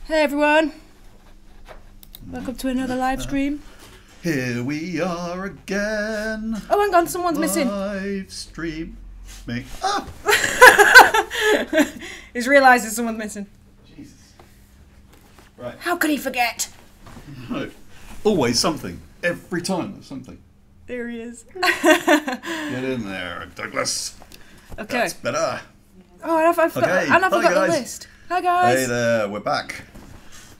Hey everyone, welcome to another live stream. Here we are again. Oh, hang on, someone's missing. Live stream. Me. Ah! He's realising someone's missing. Jesus. Right. How could he forget? No. Always something. Every time there's something. There he is. Get in there, Douglas. Okay. That's better. Oh, and I've forgot the list. Hi guys. Hey there, we're back.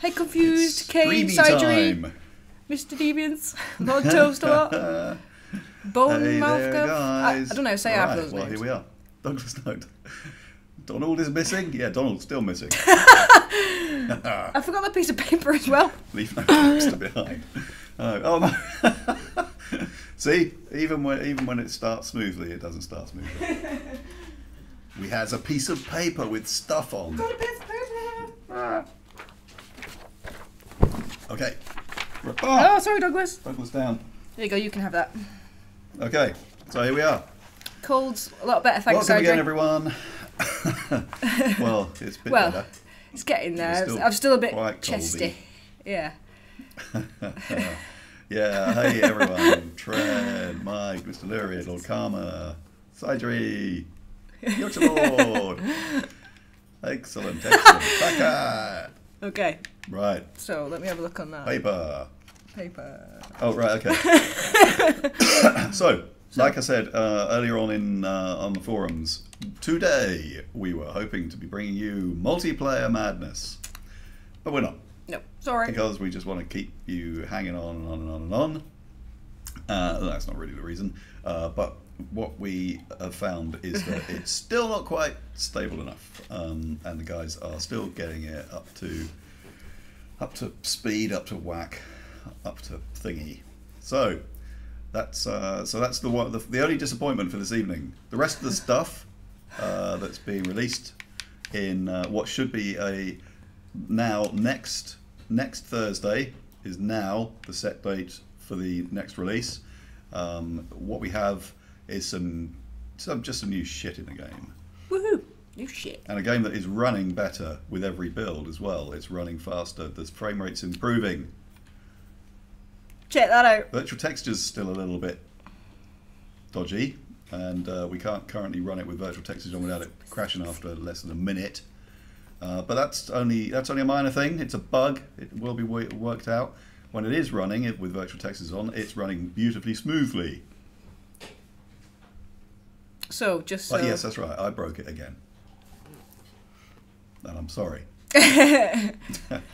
Hey Confused, It's Kane, streamy Sidry, time. Mr. Deviants, Lord Toast a lot, Bone Hey Mouth there, Guff. guys. I don't know, say half of those Well, names. here we are. Douglas, no. Donald is missing? Yeah, Donald's still missing. I forgot the piece of paper as well. Leave no text behind. Oh no! See, even when it starts smoothly, it doesn't start smoothly. We has a piece of paper with stuff on. Got a piece of paper. Okay. Oh, sorry, Douglas. Douglas down. There you go. You can have that. Okay, so here we are. Cold's a lot better, thanks, Welcome again, Sidry. everyone. Well, it's a bit better. It's getting there. It's I'm still a bit quite chesty. Yeah. Yeah, hey everyone. Tread, Mike, Mr. Lurie, Lord Karma, Sidry, Yorkshire Lord. Excellent. Back Okay. Right. So let me have a look on that. Paper. Oh, right, okay. So, like I said earlier on on the forums, today we were hoping to be bringing you multiplayer madness, but we're not. No, sorry. Because we just want to keep you hanging on and on and on and on. That's not really the reason. But what we have found is that it's still not quite stable enough, and the guys are still getting it up to speed, up to whack, up to thingy. So that's the only disappointment for this evening. The rest of the stuff that's being released in what should be a next Thursday is now the set date for the next release. What we have is just some new shit in the game. Woohoo! New shit. And a game that is running better with every build as well. It's running faster. The frame rate's improving. Check that out. Virtual texture's still a little bit dodgy, and we can't currently run it with virtual textures on without it crashing after less than a minute. But that's only a minor thing. It's a bug. It will be worked out. When it is running with virtual textures on, it's running beautifully smoothly. So just But yes, that's right. I broke it again, and I'm sorry.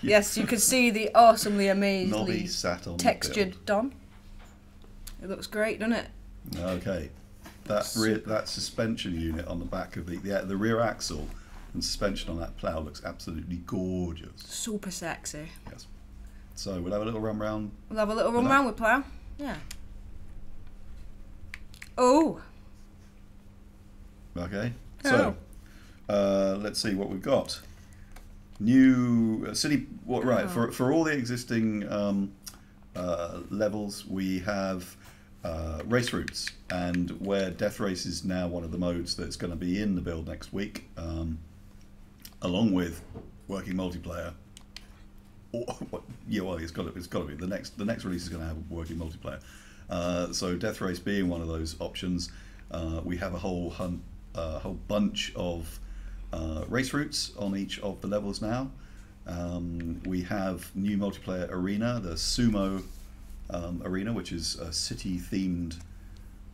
Yes, you can see the awesomely Nobby amazingly sat on textured the build. Don. It looks great, doesn't it? Okay, that suspension unit on the back of the rear axle and suspension on that plough looks absolutely gorgeous. Super sexy. Yes. So we'll have a little run round. We'll have a little run round with plough. Yeah. Oh. Okay. So let's see what we've got. New city. What right for all the existing levels, we have race routes, and where death race is now one of the modes that's going to be in the build next week, along with working multiplayer. Yeah, well, it's got to be the next release is going to have a working multiplayer. So death race being one of those options, we have a whole bunch of race routes on each of the levels now. We have new multiplayer arena, the Sumo arena, which is a city-themed,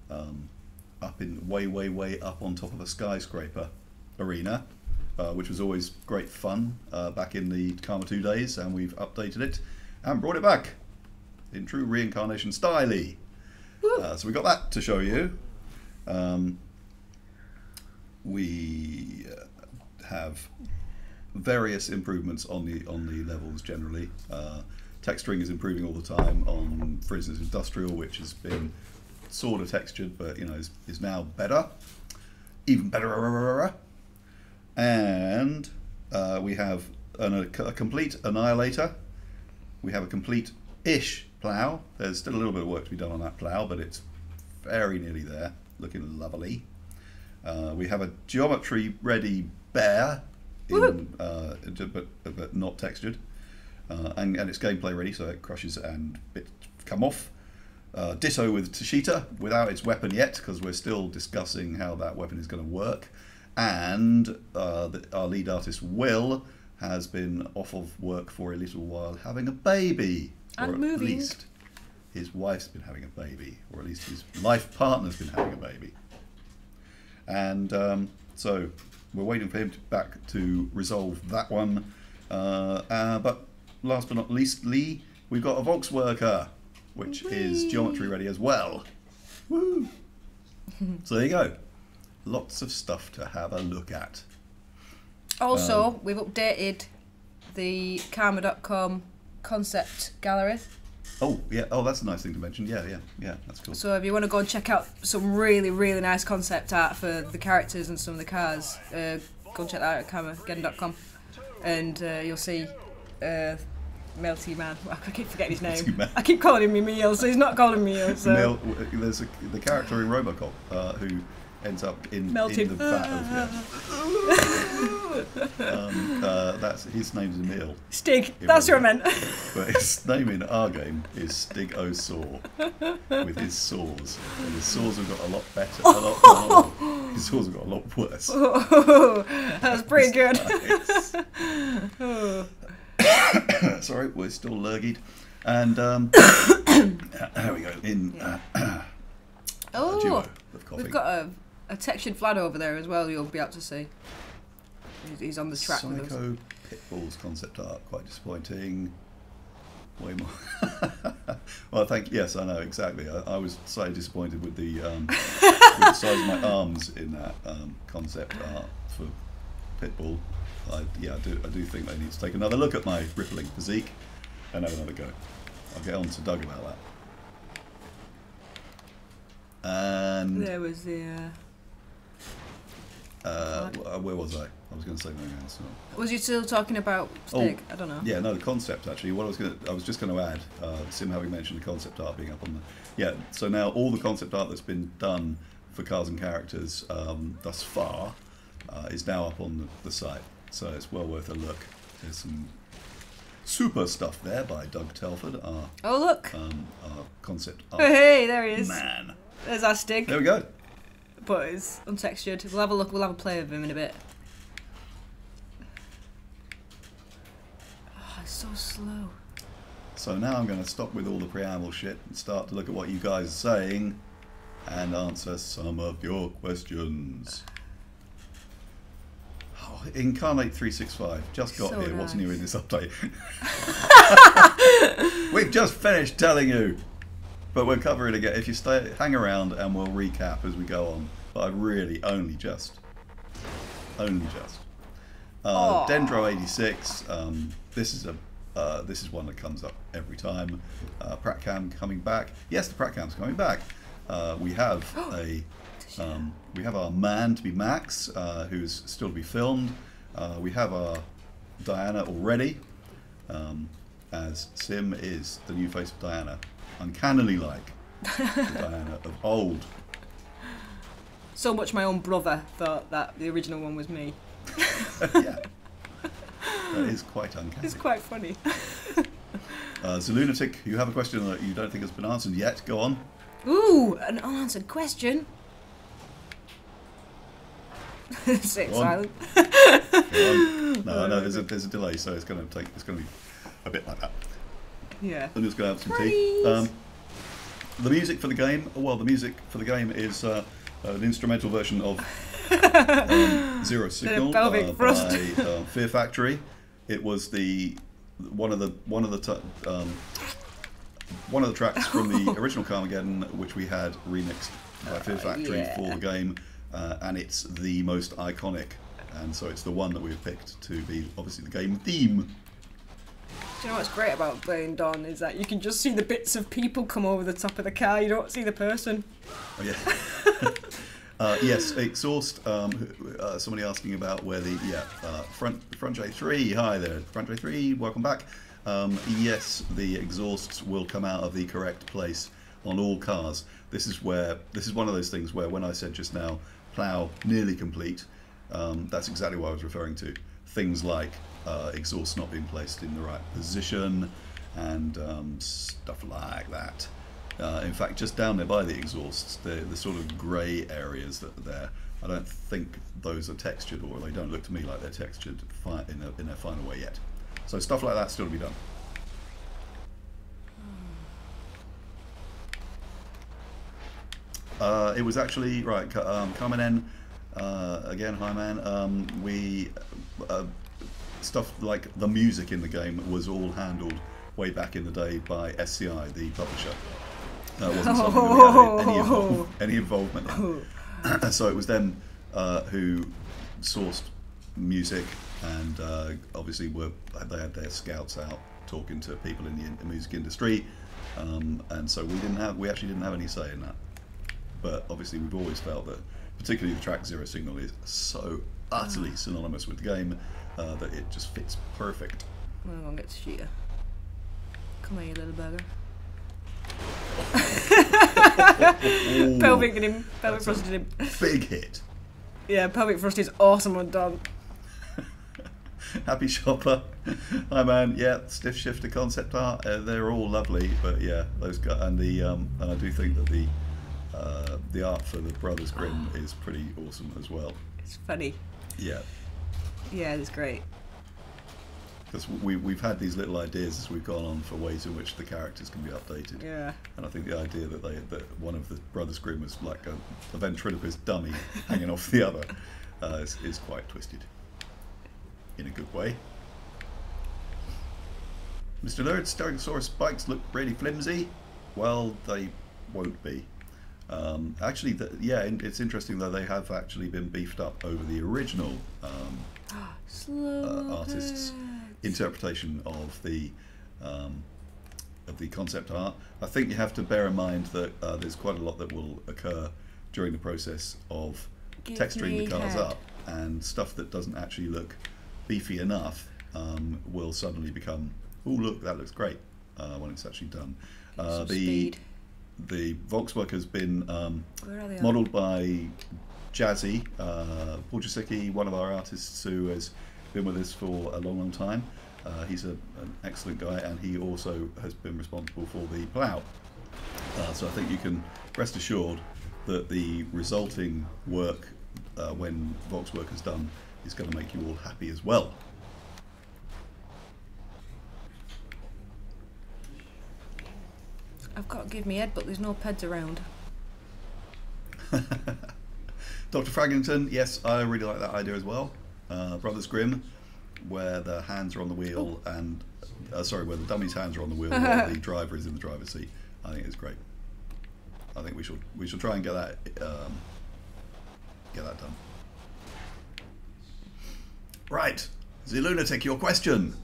way up on top of a skyscraper arena, which was always great fun back in the Karma 2 days, and we've updated it and brought it back in true Reincarnation style. So we got that to show you. We have various improvements on the levels generally. Texturing is improving all the time on, for instance, Industrial, which has been sort of textured, but is now better, even better. And we have a complete Annihilator. We have a complete-ish plough. There's still a little bit of work to be done on that plough, but it's very nearly there, looking lovely. We have a geometry-ready bear, but not textured, and it's gameplay ready, so it crushes and bits come off. Ditto with Tashita, without its weapon yet, because we're still discussing how that weapon is going to work. And our lead artist, Will, has been off of work for a little while having a baby. And or moving. At least his wife's been having a baby, or at least his life partner's been having a baby. And so we're waiting for him back to resolve that one. But last but not least, Lee, we've got a Volkswerker, which is geometry ready as well. Woo! So there you go. Lots of stuff to have a look at. Also, we've updated the Karma.com concept gallery. Oh, yeah. Oh, that's a nice thing to mention. Yeah, that's cool. So if you want to go and check out some really, really nice concept art for the characters and some of the cars, go and check that out at Carmageddon.com. And you'll see Melty Man. I keep forgetting his name. I keep calling him Meal, so he's not calling me. So. There's the character in Robocop who ends up in the vat of that's his name's Emil. Stig. That's what I meant. But his name in our game is Stig O'Saw with his saws, and his saws have got a lot better. His saws have got a lot worse. That's pretty good. Sorry, we're still lurgied. And there we go. Duo of coughing. We've got a textured Vlad over there as well. You'll be able to see. He's on the track with us. Psycho Pitbull's concept art, quite disappointing. Way more. Well, yes, I know exactly. I was slightly disappointed with the size of my arms in that concept art for Pitbull. I do think they need to take another look at my rippling physique and have another go. I'll get on to Doug about that. And there was the. Where was I? I was going to say something else. Was you still talking about Stig? I don't know. Yeah, no, the concept actually. I was just going to add, Sim having mentioned the concept art being up on the. Yeah, so now all the concept art that's been done for cars and characters thus far is now up on the site, so it's well worth a look. There's some super stuff there by Doug Telford. Oh look! Our concept art. Hey, there he is. Man. There's our Stig. There we go. But it's untextured. We'll have a look. We'll have a play with him in a bit. Oh, it's so slow. So now I'm going to stop with all the preamble shit and start to look at what you guys are saying and answer some of your questions. Oh, Incarnate 365 just got so here. Nice. What's new in this update? We've just finished telling you. But we'll cover it again. If you hang around and we'll recap as we go on. But I really only just. Dendro 86. This is one that comes up every time. Pratcam coming back. Yes, the Pratcam's coming back. We have our man to be Max, who's still to be filmed. We have our Diana already, as Sim is the new face of Diana. Uncannily like the Diana of old. So much my own brother thought that the original one was me. Yeah. That is quite uncanny. It's quite funny. Zalunatic, you have a question that you don't think has been answered yet. Go on. Ooh, an unanswered question. Sit silent. Go on. No, there's a delay, so it's gonna be a bit like that. Yeah. I'm just going to have some tea. The music for the game. Well, the music for the game is an instrumental version of Zero Signal by Fear Factory. It was one of the tracks from the original Carmageddon, which we had remixed by Fear Factory for the game, and it's the most iconic, and so it's the one that we've picked to be obviously the game theme. Do you know what's great about playing Dawn is that you can just see the bits of people come over the top of the car. You don't see the person. Oh yeah. Yes, exhaust. Somebody asking about where the front J3. Hi there, front J3. Welcome back. Yes, the exhausts will come out of the correct place on all cars. This is one of those things where when I said just now, plough nearly complete, That's exactly what I was referring to. Things like exhaust not being placed in the right position and stuff like that. In fact, just down there by the exhausts, the sort of grey areas that are there, I don't think those are textured, or they don't look to me like they're textured in their final way yet. So stuff like that's still to be done. It was actually, right, Carmageddon, again, hi man, stuff like the music in the game was all handled way back in the day by SCI, the publisher. Wasn't something that we had any involvement in. So it was them who sourced music, and obviously they had their scouts out talking to people in the music industry, and so we actually didn't have any say in that. But obviously we've always felt that, particularly the track Zero Signal is so utterly synonymous with the game that it just fits perfect. I'm gonna get Tashita. Come here, you little bugger. Pelvic thrusted him. Big hit. Yeah, pelvic thrust is awesome when done. Happy Shopper. Hi man, yeah, stiff shifter concept art. They're all lovely, but yeah, those guys, and I do think that the art for the Brothers Grimm is pretty awesome as well. It's funny. Yeah. Yeah, it's great. Because we've had these little ideas as we've gone on for ways in which the characters can be updated. Yeah. And I think the idea that one of the Brothers Grimm was like a ventriloquist dummy hanging off the other is quite twisted. In a good way. Mr. Lurd, Stegosaurus spikes look really flimsy. Well, they won't be. Actually, yeah, it's interesting though, they have actually been beefed up over the original artist's interpretation of the concept art. I think you have to bear in mind that there's quite a lot that will occur during the process of texturing the cars up, and stuff that doesn't actually look beefy enough will suddenly become, oh look, that looks great when it's actually done. The Volkswerker has been modelled by Jazzy Porjasicki, one of our artists who has been with us for a long, long time. He's an excellent guy, and he also has been responsible for the plough. So I think you can rest assured that the resulting work when Volkswerker's done is going to make you all happy as well. I've got to give me head, but there's no peds around. Dr. Fraggington, yes, I really like that idea as well. Brothers Grimm, where the hands are on the wheel and where the dummy's hands are on the wheel while the driver is in the driver's seat. I think it's great. I think we should try and get that done. Right, The Lunatic, your question.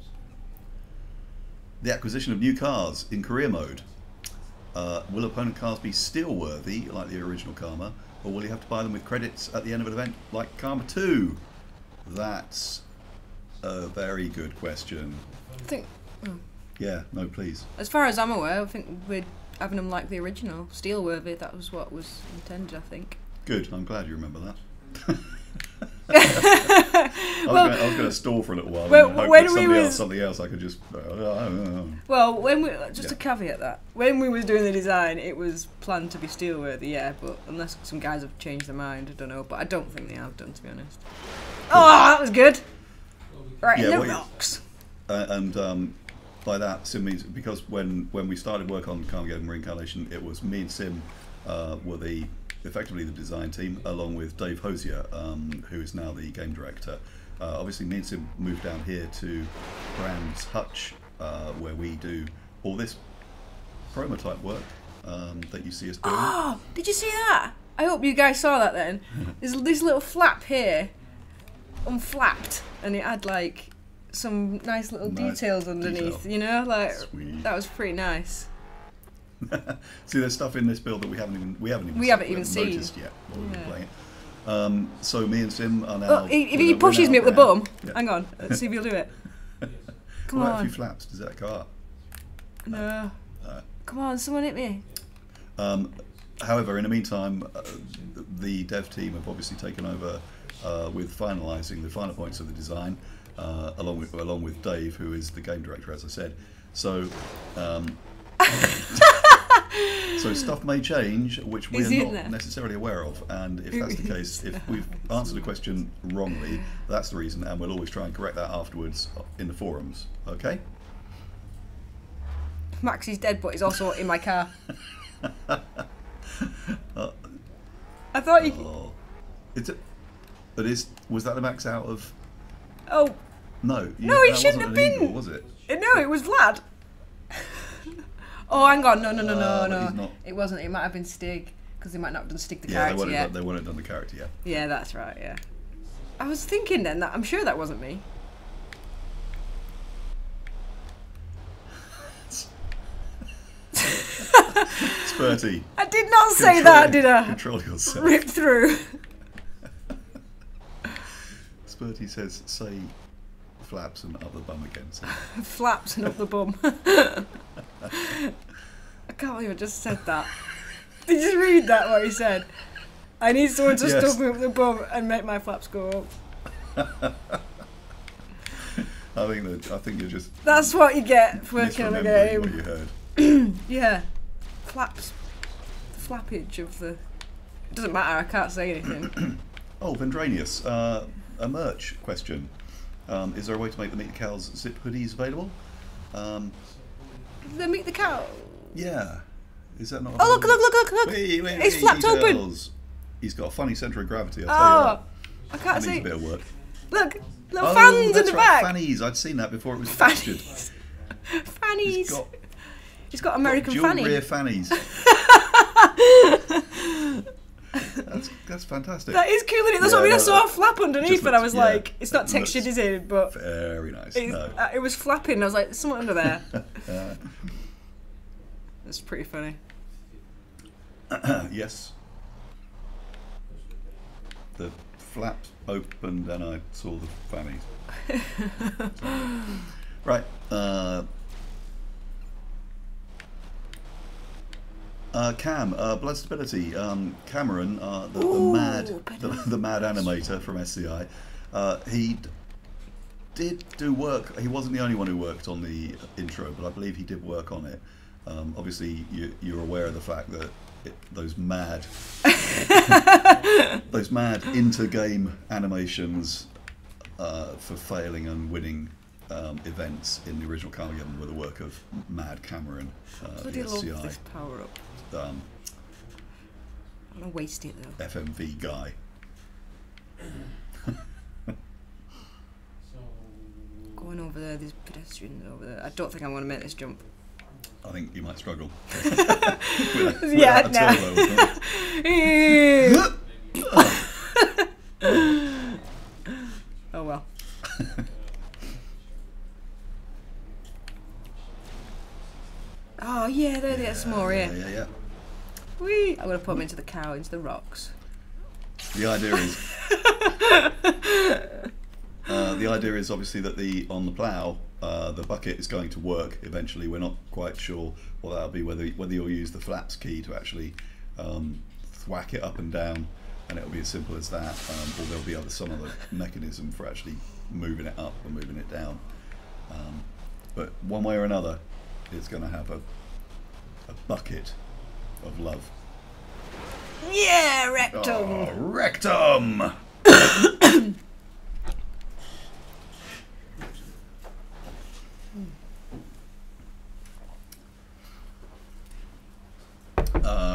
The acquisition of new cars in career mode. Will opponent cars be steel worthy like the original Karma, or will you have to buy them with credits at the end of an event like Karma 2? That's a very good question. I think. Yeah, no, please. As far as I'm aware, I think we're having them like the original, steel worthy. That was what was intended, I think. Good. I'm glad you remember that. I was going to stall for a little while and hope that something else I could just... Well, when a caveat that. When we was doing the design, it was planned to be steel-worthy, yeah, but unless some guys have changed their mind, I don't know, but I don't think they have done, to be honest. Oh, that was good! Right, yeah, in the rocks. And by that, Sim means... Because when we started work on Carmageddon Reincarnation, it was me and Sim were effectively the design team, along with Dave Hosier, who is now the game director. Obviously, me and Sim moved down here to Brands Hutch, where we do all this promo type work that you see us doing. Oh, did you see that? I hope you guys saw that then. There's this little flap here, unflapped, and it had like some nice little details underneath, you know? Like, sweet. That was pretty nice. See, there's stuff in this build that we haven't even seen noticed yet while we've been playing it. So me and Sim are now. Oh, if he pushes me up the bum, hang on, let's see if he'll do it. Come on. A few flaps. Does that go up? No. Come on, someone hit me. However, in the meantime, the dev team have obviously taken over with finalising the final points of the design, along with Dave, who is the game director, as I said. So. So stuff may change, which we are not necessarily aware of, and if that's the case, if we've answered a question wrongly, that's the reason, and we'll always try and correct that afterwards in the forums. Okay? Max is dead, but he's also in my car. I thought you. Oh, was that the Max out of? Oh. No. No, it shouldn't have been. Eagle, was it? No, it was Vlad. Oh, hang on, no. It wasn't. It might have been Stig, because they might not have done Stig the character yet. They wouldn't have done the character yet. Yeah, that's right, yeah. I was thinking then that I'm sure that wasn't me. Spurty. I did not say that, did I? Control yourself. Rip through. Spurty says, say flaps and up the bum again. So. Flaps and up the bum. I can't believe I just said that. Did you read that, what he said? I need someone to stuff me up the bum and make my flaps go up. I think you're just... That's what you get for working on a game. What you heard. Yeah. Flaps. The flappage of the... It doesn't matter, I can't say anything. Oh, Vendranius. A merch question. Is there a way to make the Meet the Cows zip hoodies available? The Meet the Cow? Yeah. Is that not... Oh, look. Wait, it's flapped open. He's got a funny centre of gravity, I'll tell you that. I can't see. Needs a bit of work. Look, little fans in the back. Fannies. I'd seen that before it was featured. Fannies. He's got American fanny. Rear fannies. That's fantastic. That is cool, isn't it? That's what I mean. I saw a flap underneath, and I was like, it's not looks textured, is it? But very nice. It was flapping. I was like, there's someone under there. That's pretty funny. Yes. The flap opened and I saw the fannies. Right. Cam, blood stability. Cameron, the mad animator from SCI, he did do work. He wasn't the only one who worked on the intro, but I believe he did work on it. Obviously, you're aware of the fact that those mad inter-game animations for failing and winning events in the original Carmageddon were the work of Mad Cameron. Bloody love this power up. I'm gonna waste it though. FMV guy. Going over there, there's pedestrians over there. I don't think I want to make this jump. I think you might struggle. Yeah, Oh well. Oh yeah, there they are some more here. Yeah. Whee! I'm gonna put them into the cow, into the rocks. The idea is obviously that on the plough, the bucket is going to work eventually. We're not quite sure what that'll be, whether you'll use the flaps key to actually thwack it up and down, and it'll be as simple as that, or there'll be some other mechanism for actually moving it up and moving it down. But one way or another, it's going to have a bucket of love. Yeah, rectum! Oh, rectum!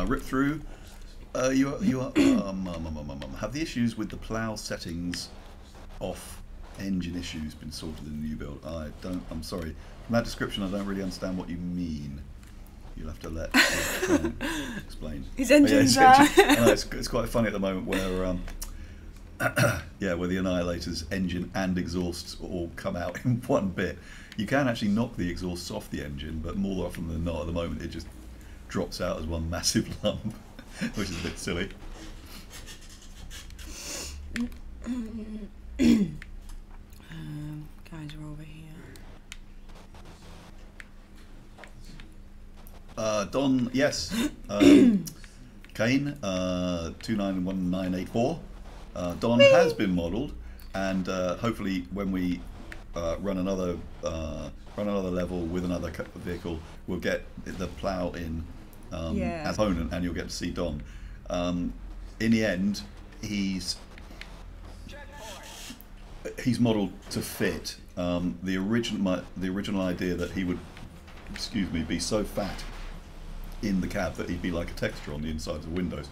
Rip through. You have the issues with the plough settings off. Engine issues been sorted in the new build. I'm sorry. From that description, I don't really understand what you mean. You'll have to let explain. His engines are. It's quite funny at the moment where where the Annihilator's engine and exhausts all come out in one bit. You can actually knock the exhausts off the engine, but more often than not, at the moment, it just drops out as one massive lump, which is a bit silly. Guys are over here. Don, yes. Kane, 291984. Don has been modelled, and hopefully when we run another level with another vehicle, we'll get the plough in as opponent, and you'll get to see Don. In the end, he's modelled to fit. The original idea that he would, be so fat in the cab that he'd be like a texture on the insides of windows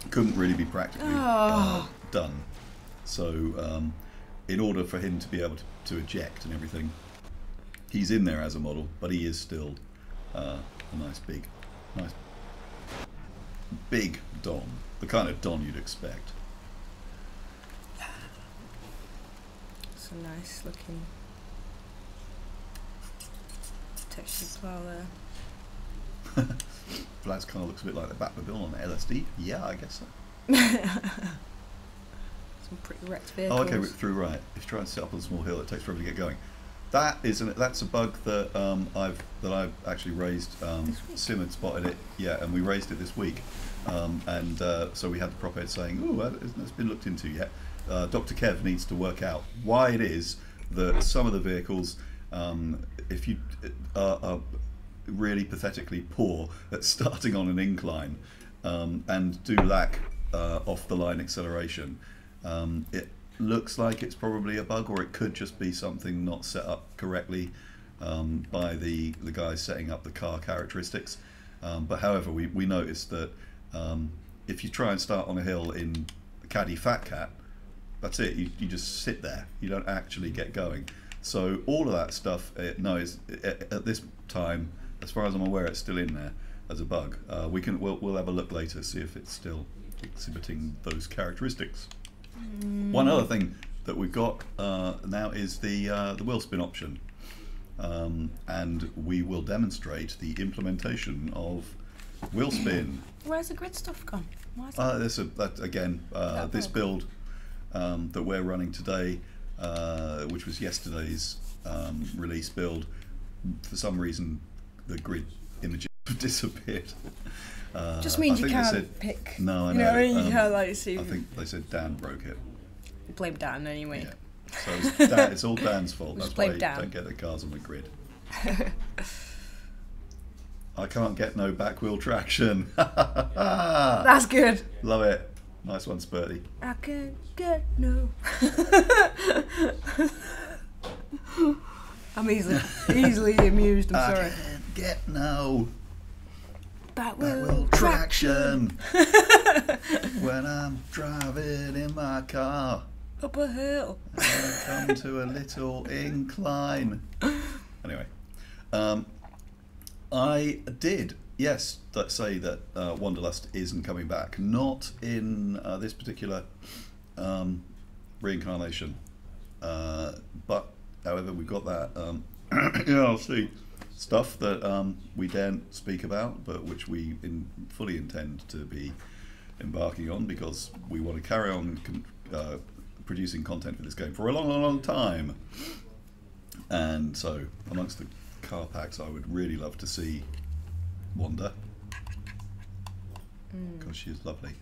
couldn't really be practically done. So in order for him to be able to eject and everything, he's in there as a model, but he is still a nice big Don, the kind of Don you'd expect. It's a nice looking textured plough there. Vlad's kind of looks a bit like the Batmobile on LSD. Yeah, I guess so. Some pretty wrecked vehicles. Oh, okay, through right. If you try and set up on a small hill, it takes forever to get going. That's a bug that I've actually raised. Sim had spotted it, yeah, and we raised it this week. So we had the prop head saying, "Ooh, it's been looked into yet." Dr. Kev needs to work out why it is that some of the vehicles, if you are really pathetically poor at starting on an incline and do lack off-the-line acceleration, it looks like it's probably a bug, or it could just be something not set up correctly by the guys setting up the car characteristics. But however, we noticed that if you try and start on a hill in Caddy Fat Cat, that's it. You just sit there. You don't actually get going. So all of that stuff, at this time, as far as I'm aware, it's still in there as a bug. We'll have a look later, see if it's still exhibiting those characteristics. One other thing that we've got now is the wheel spin option, and we will demonstrate the implementation of wheel spin. Where's the grid stuff gone? This build that we're running today, which was yesterday's release build, for some reason the grid images have disappeared. Just means you can't pick. No, I know. You know what I mean? You can't see. I think they said Dan broke it. Blame Dan anyway. Yeah. So it's all Dan's fault. That's why you don't get the cars on the grid. I can't get no back wheel traction. That's good. Love it. Nice one, Spurty. I can't get no. I'm easily amused. I'm sorry. I can't get no back wheel traction when I'm driving in my car up a hill. And I come to a little incline. Anyway, I did, yes, let's say that Wanderlust isn't coming back. Not in this particular reincarnation. But, however, we've got that, I'll see, stuff that we daren't speak about, but which we fully intend to be embarking on, because we want to carry on producing content for this game for a long, long, long time. And so, amongst the car packs, I would really love to see Wanda, because she is lovely.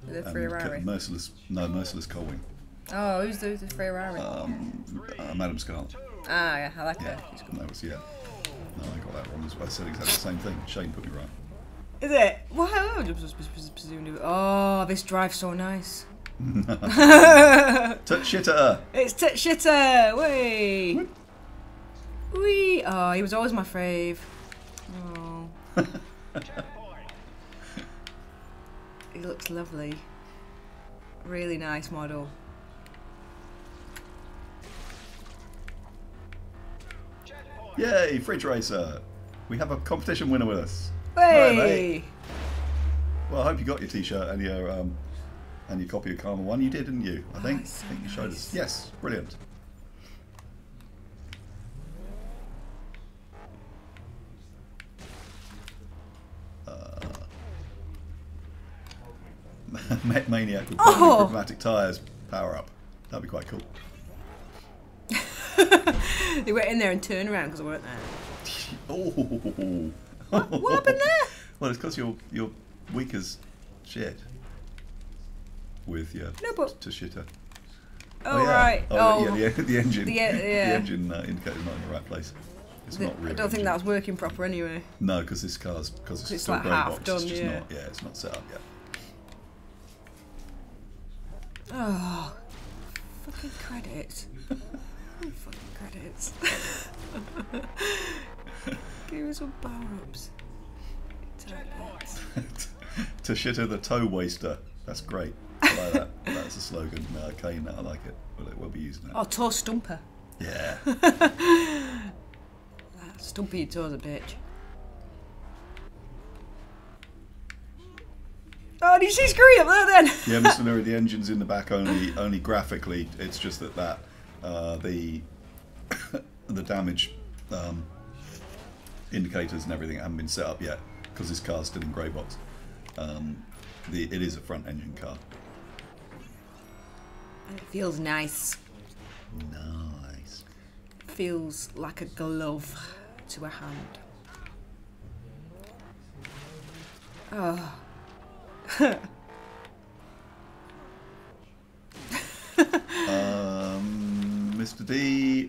The Ferrari. Merciless Colwing. Oh, who's the Ferrari? Madam Scarlet. Ah, yeah, I like her. She's cool. That was, yeah. No, I got that wrong. I said exactly the same thing. Shane put me right. Is it? Wow. Oh, this drive's so nice. Tashita. It's Tashita. Whee. Whee. Oh, he was always my fave. Oh. He looks lovely. Really nice model. Yay, Fridge Racer! We have a competition winner with us. Hey! Right, well, I hope you got your T-shirt and your copy of Karma 1. You did, didn't you? I think. So I think you showed nice. us. Yes, brilliant. Maniac with chromatic tyres power up. That'd be quite cool. They went in there and turned around because I weren't there. Oh. What happened there? Well, it's because you're weak as shit. with your No, but Tashita. oh right. Oh, yeah, the engine. The engine indicator's not in the right place. It's not real. I don't think that was working proper anyway. No, because this car's it's still like grey half box. done. It's just Yeah. not. Yeah, it's not set up yet. Oh, fucking credits. Fucking credits. Give us some power-ups. Tashita the toe waster. That's great. I like that. That's a slogan. Kane, I like it. We'll be using that. Oh, toe stumper. Yeah. Stumpy your toes a bitch. Oh, did you see Screwy up there then? Yeah, Mr. Nuri, the engine's in the back only graphically. It's just that the the damage indicators and everything haven't been set up yet because this car's still in grey box. It is a front engine car. And it feels nice. Nice. It feels like a glove to a hand. Oh. Mr. D,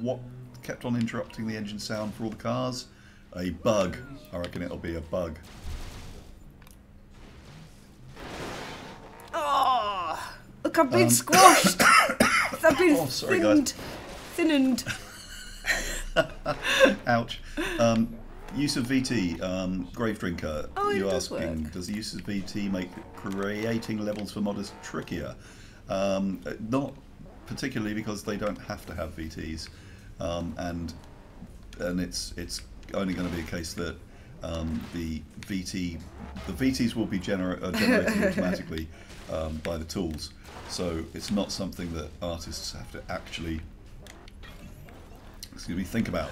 what kept on interrupting the engine sound for all the cars? A bug. I reckon it'll be a bug. Oh, look, I've been squashed. I've been thinned. Ouch. Use of VT, Grave Drinker. Oh, it You're does asking, work. does the use of VT make creating levels for modders trickier? Not particularly, because they don't have to have VTs, and it's only going to be a case that the VTs will be generated automatically by the tools. So it's not something that artists have to actually, think about.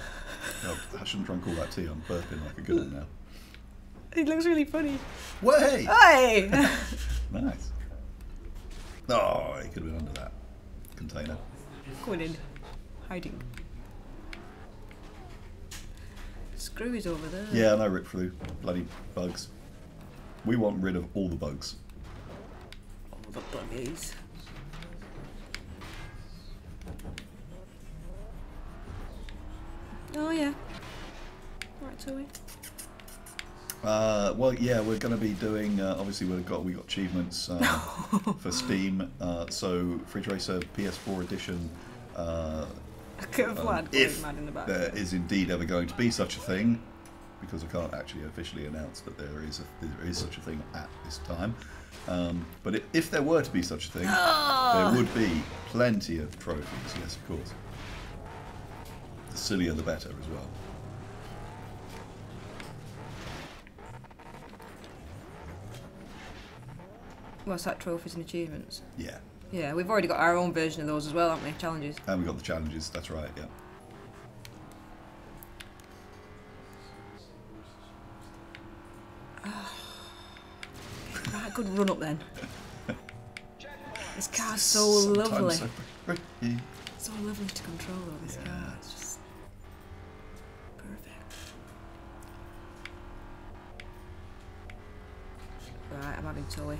Oh, I shouldn't try and call that tea. I'm burping like a good one now. It looks really funny. Way! Hey! Nice. Oh, he could have been under that container. Going in. Hiding. Screwy's over there. Yeah, I know, Rip Flew. Bloody bugs. We want rid of all the bugs. All the buggies. Oh yeah. Right, so we. Well, yeah, we're going to be doing. Obviously, we got achievements for Steam. So, Fridge Racer PS4 edition. If mad in the back. there is indeed ever going to be such a thing, because I can't actually officially announce that there is such a thing at this time. But if there were to be such a thing, there would be plenty of trophies. Yes, of course. The sillier, the better, as well. What's that? Trophies and achievements? Yeah. Yeah, we've already got our own version of those as well, haven't we? Challenges. And we got the challenges. That's right. Yeah. Right, good run up then. This car's so lovely. So pretty. So lovely to control though, this car. It's just perfect. Right, I'm having Toey.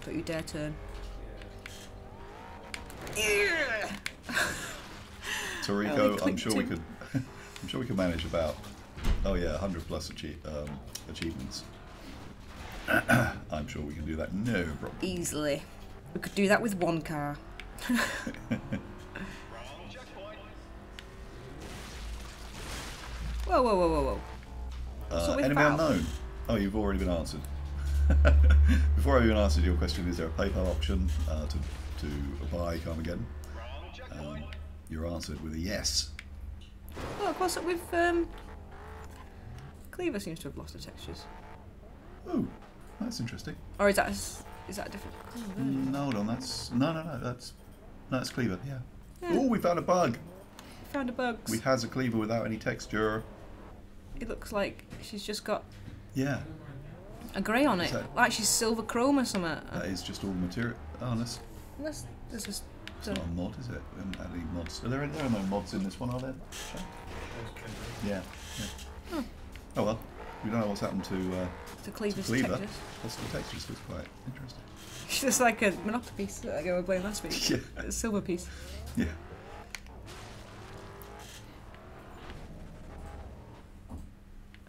Don't you dare turn. Toriko, I'm sure we could. I'm sure we could manage about. Oh yeah, 100 plus achievements. I'm sure we can do that. No problem. Easily. We could do that with one car. Whoa, whoa, whoa, whoa, whoa. Enemy unknown. Oh, you've already been answered. Before I even answered your question, is there a PayPal option to buy Carmageddon? You're answered with a yes. Well, what's up with Cleaver seems to have lost the textures. Oh, that's interesting. Or is that a different? No, hold on. That's Cleaver. Yeah. Oh, we found a bug. Found a bug. We has a Cleaver without any texture. It looks like she's just got Yeah. a grey on it, like she's silver chrome or something. That is just all the material. Oh, Unless there's just. It's not a mod, is it? We haven't had any mods. There are no mods in this one, are there? Yeah. Oh. Oh well. We don't know what's happened to Cleaver's Cleaver. textures. Possible textures was quite interesting. It's just like a Monopoly piece that I were playing last week. Yeah. A silver piece. Yeah.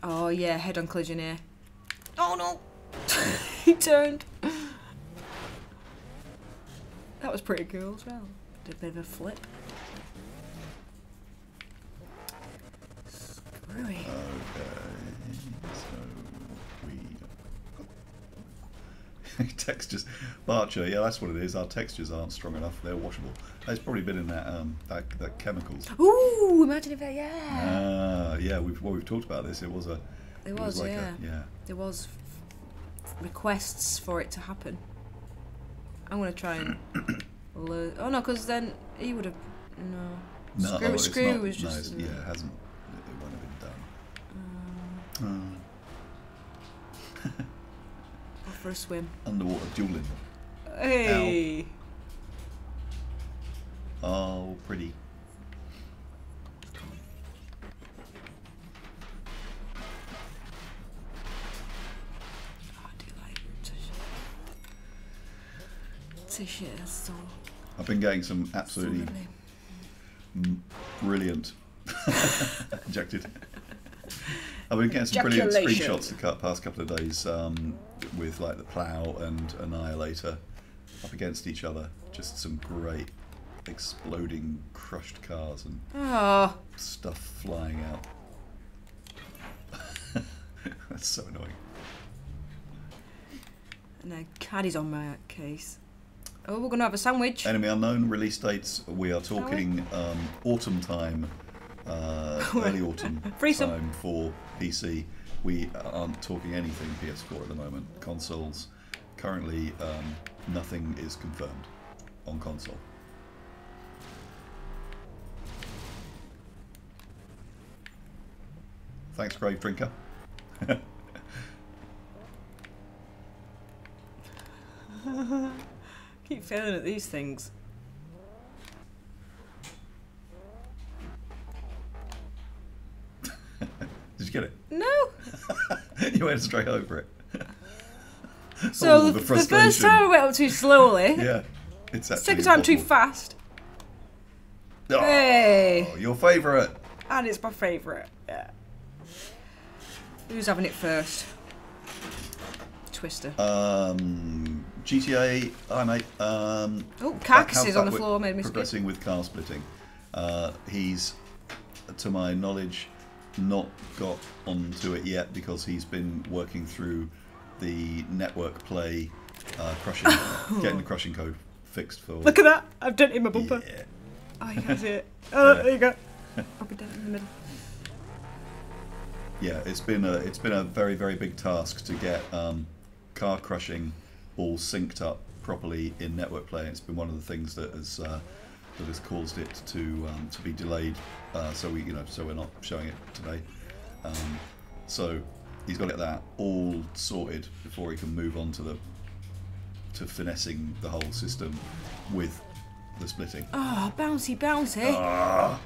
Oh yeah, head-on collision here. Oh no! He turned. That was pretty cool as well. Did a bit of a flip. Screwy. Okay, so we textures. Barcher, yeah, that's what it is. Our textures aren't strong enough. They're washable. It's probably been in that chemicals. Ooh, imagine if yeah. Yeah. We've talked about this. It was like yeah. There was requests for it to happen. I'm gonna try and. Oh no, because then he would have no. Screw was just. No, it hasn't. It won't have been done. Off for a swim. Underwater dueling. Hey. Ow. Oh, pretty. I do like Tashita, so. I've been getting some absolutely brilliant injected. I've been getting some brilliant screenshots the past couple of days with like the Plough and Annihilator up against each other. Just some great exploding crushed cars and stuff flying out. That's so annoying. And then Caddy's on my case. Oh, we're going to have a sandwich. Enemy Unknown release dates. We are talking autumn time, early autumn time for PC. We aren't talking anything PS4 at the moment. Consoles, currently nothing is confirmed on console. Thanks, Grave Drinker. Keep failing at these things. Did you get it? No. You went straight over it. So the first time I went up too slowly. Yeah, it's actually second time too fast. Oh, hey. Your favourite. And it's my favourite. Yeah. Who's having it first? Twister. GTA. Hi mate. Oh, Cax is on the floor. Made me progressing with car splitting. He's, to my knowledge, not got onto it yet because he's been working through the network play crushing, getting the crushing code fixed for. Look at that! I've done it in my bumper. Yeah. Oh, you can't see it. Oh, there you go. Pop it down in the middle. Yeah, it's been a very, very big task to get car crushing all synced up properly in network play. It's been one of the things that has caused it to be delayed. So we're not showing it today. So he's got to get that all sorted before he can move on to finessing the whole system with the splitting. Oh, bouncy, bouncy. Ah,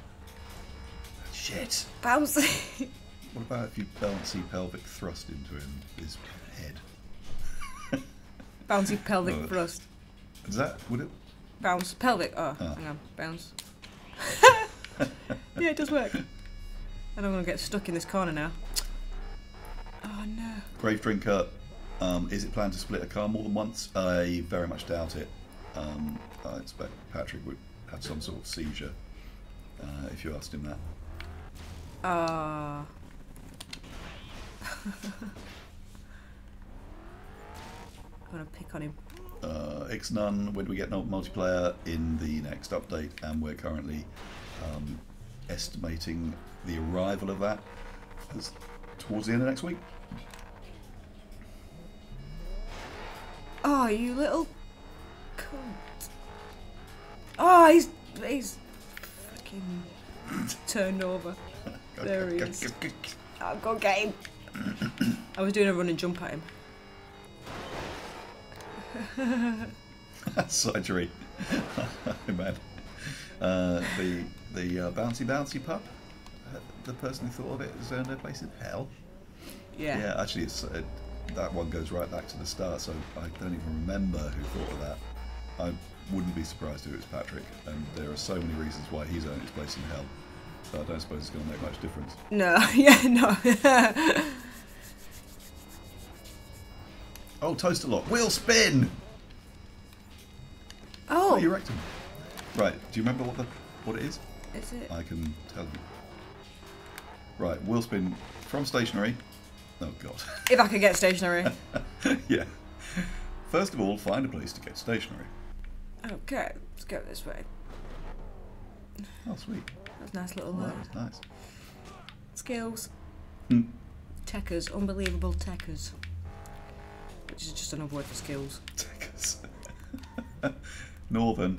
shit. Bouncy. What about if you bouncy pelvic thrust into his head? Bouncy pelvic thrust. Would it? Bounce pelvic. Oh, hang on. Bounce. Yeah, it does work. And I'm going to get stuck in this corner now. Oh no. Grave Drinker, is it planned to split a car more than once? I very much doubt it. I expect Patrick would have some sort of seizure if you asked him that. I'm going to pick on him. Ixnun, when do we get multiplayer? In the next update, and we're currently estimating the arrival of that as towards the end of next week. Oh, you little cunt. Oh, he's fucking turned over. There he is. I'll go get him. I was doing a run and jump at him. Surgery. Man. The bouncy pup. The person who thought of it has earned their place in hell. Yeah. Yeah, actually, it's that one goes right back to the start, so I don't even remember who thought of that. I wouldn't be surprised if it was Patrick, and there are so many reasons why he's earned his place in hell. So I don't suppose it's going to make much difference. No, yeah, no. Oh, toaster lock. Wheel spin! Oh! You wrecked him. Right, do you remember what it is? Is it? I can tell you. Right, wheel spin from stationary. Oh, God. If I could get stationary. Yeah. First of all, find a place to get stationary. Okay, let's go this way. Oh, sweet. That's a nice little Oh, that was nice. skills. Mm. Techers, unbelievable techers. Which is just another word for skills. Techers. Northern.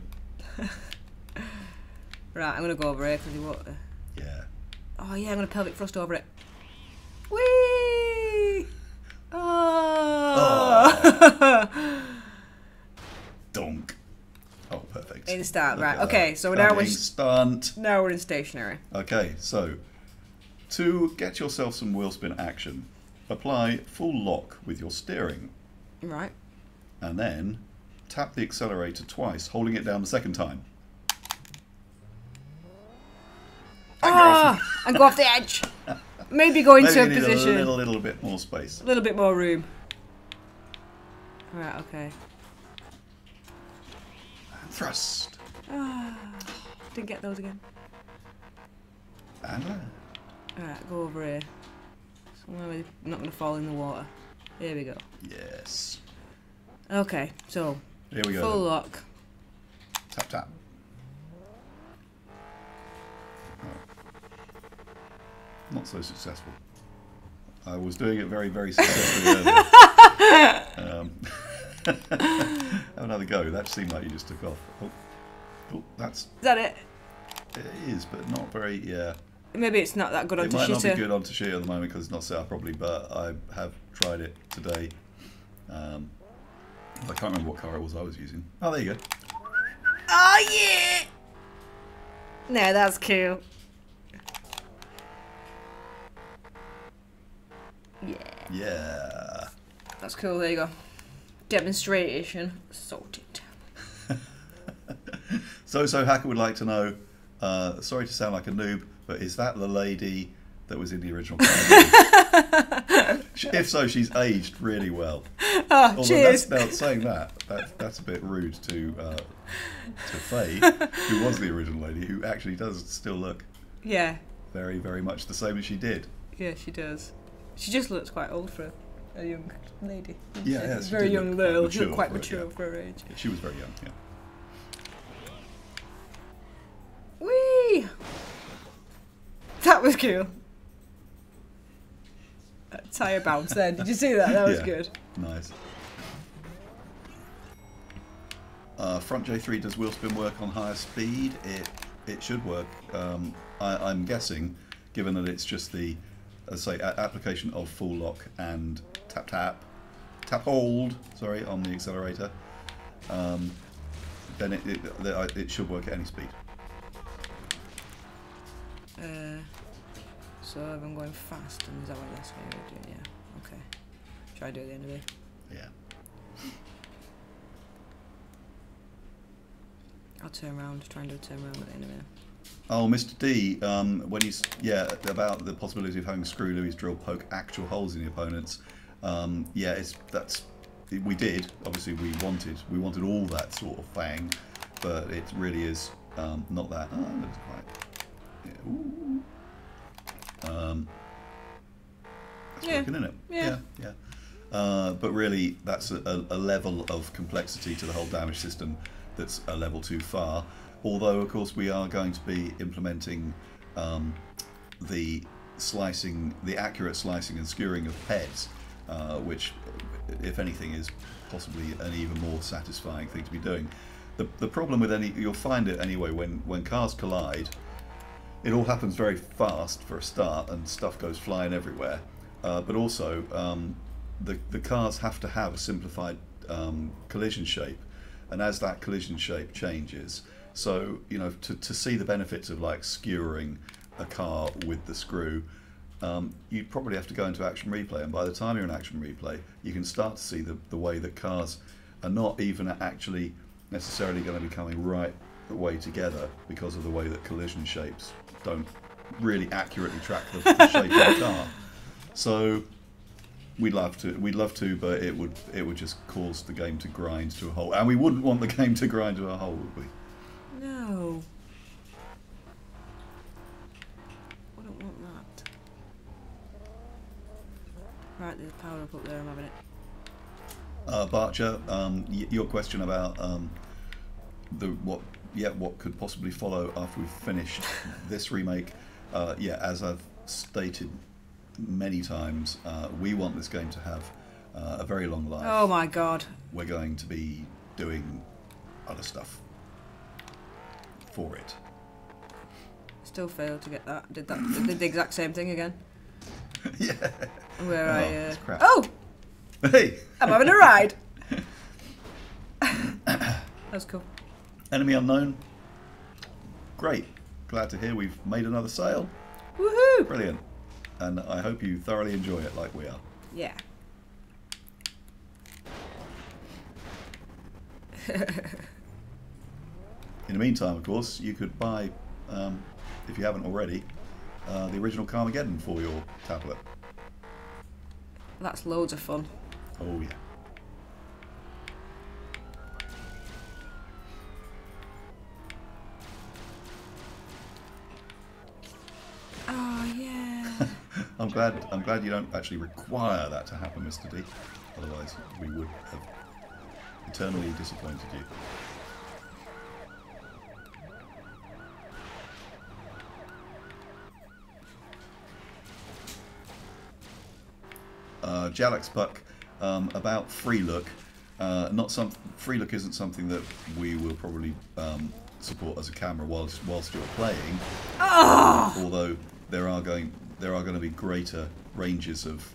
Right, I'm gonna go over here because you want. Yeah. Oh yeah, I'm gonna pelvic thrust over it. Whee! Oh! Donk. Oh, perfect. In start, Look right? at Okay, that. so now we're stunt. now we're in stationary. Okay, so to get yourself some wheel spin action, apply full lock with your steering, Right. and then tap the accelerator twice, holding it down the second time. Ah! And go off the edge. Maybe go into a Maybe you need position. a little bit more space. A little bit more room. Right. Okay. And thrust. Ah, didn't get those again. And land. Alright, go over here. Somewhere where I'm not going to fall in the water. Here we go. Yes. Okay, so Here we go. full then. lock. Tap tap. Oh. Not so successful. I was doing it very, very successfully earlier. Have another go. That seemed like you just took off. Oh, that's. Is that it? It is, but not very. Yeah. Maybe it's not that good on It might not be Tashita. good on Tashita at the moment because it's not set up properly, but I have tried it today. I can't remember what car it was I was using. Oh, there you go. Oh yeah! No, that's cool. Yeah. Yeah. That's cool, there you go. Demonstration sorted. So Hacker would like to know, sorry to sound like a noob, but is that the lady that was in the original Carmageddon? If so, she's aged really well. Oh, Although cheers. now saying that's a bit rude to Faye, who was the original lady, who actually does still look Yeah. very, very much the same as she did. Yeah, she does. She just looks quite old for a young lady. Yeah, yeah, she very did young look quite girl. She looked mature quite for it, mature yeah. for her age. She was very young, yeah. Whee! That was cool. Tyre bounce then. Did you see that? That was Yeah. good. Nice. Front J3 does wheel spin work on higher speed? It should work. I'm guessing, given that it's just the, as I say, application of full lock and tap hold. Sorry, on the accelerator. Then it should work at any speed. So if I'm going fast, and is that what that's what you're doing? Yeah. Okay. Try to do it at the end of it. Yeah. I'll turn around. Try and do a turn around at the end of it. Oh, Mr. D, when he's about the possibility of having Screw Louis drill poke actual holes in the opponents. Yeah, we did. Obviously, we wanted all that sort of thing, but it really is not that. Oh, that looks quite. Yeah, ooh. That's Yeah. working, isn't it? Yeah. Yeah. But really, that's a level of complexity to the whole damage system that's a level too far. Although, of course, we are going to be implementing the accurate slicing and skewering of heads, which, if anything, is possibly an even more satisfying thing to be doing. The problem with you'll find it anyway, when cars collide, it all happens very fast for a start, and stuff goes flying everywhere. But also, the cars have to have a simplified collision shape, and as that collision shape changes, so to see the benefits of like skewering a car with the screw, you'd probably have to go into action replay, and by the time you're in action replay, you can start to see the way that cars are not even actually necessarily going to be coming right the way together because of the way that collision shapes don't really accurately track the shape of the car. So we'd love to, but it would just cause the game to grind to a halt, and we wouldn't want the game to grind to a halt, would we? No. I don't want that. Right, there's power up there, I'm having it. Barcher, your question about what could possibly follow after we've finished this remake. Yeah, as I've stated many times, we want this game to have a very long life. Oh my god. We're going to be doing other stuff for it. Still failed to get that. Did the exact same thing again. Yeah. Where that's crap. Oh! Hey! I'm having a ride! That's cool. Enemy unknown. Great. Glad to hear we've made another sale. Woohoo! Brilliant. And I hope you thoroughly enjoy it like we are. Yeah. In the meantime, of course, you could buy, if you haven't already, the original Carmageddon for your tablet. That's loads of fun. Oh yeah. Oh yeah. I'm glad you don't actually require that to happen, Mr. D. Otherwise, we would have eternally disappointed you. Jalex Puck, about free look. Free look isn't something that we will probably support as a camera whilst you're playing. Oh! Although there are going to be greater ranges of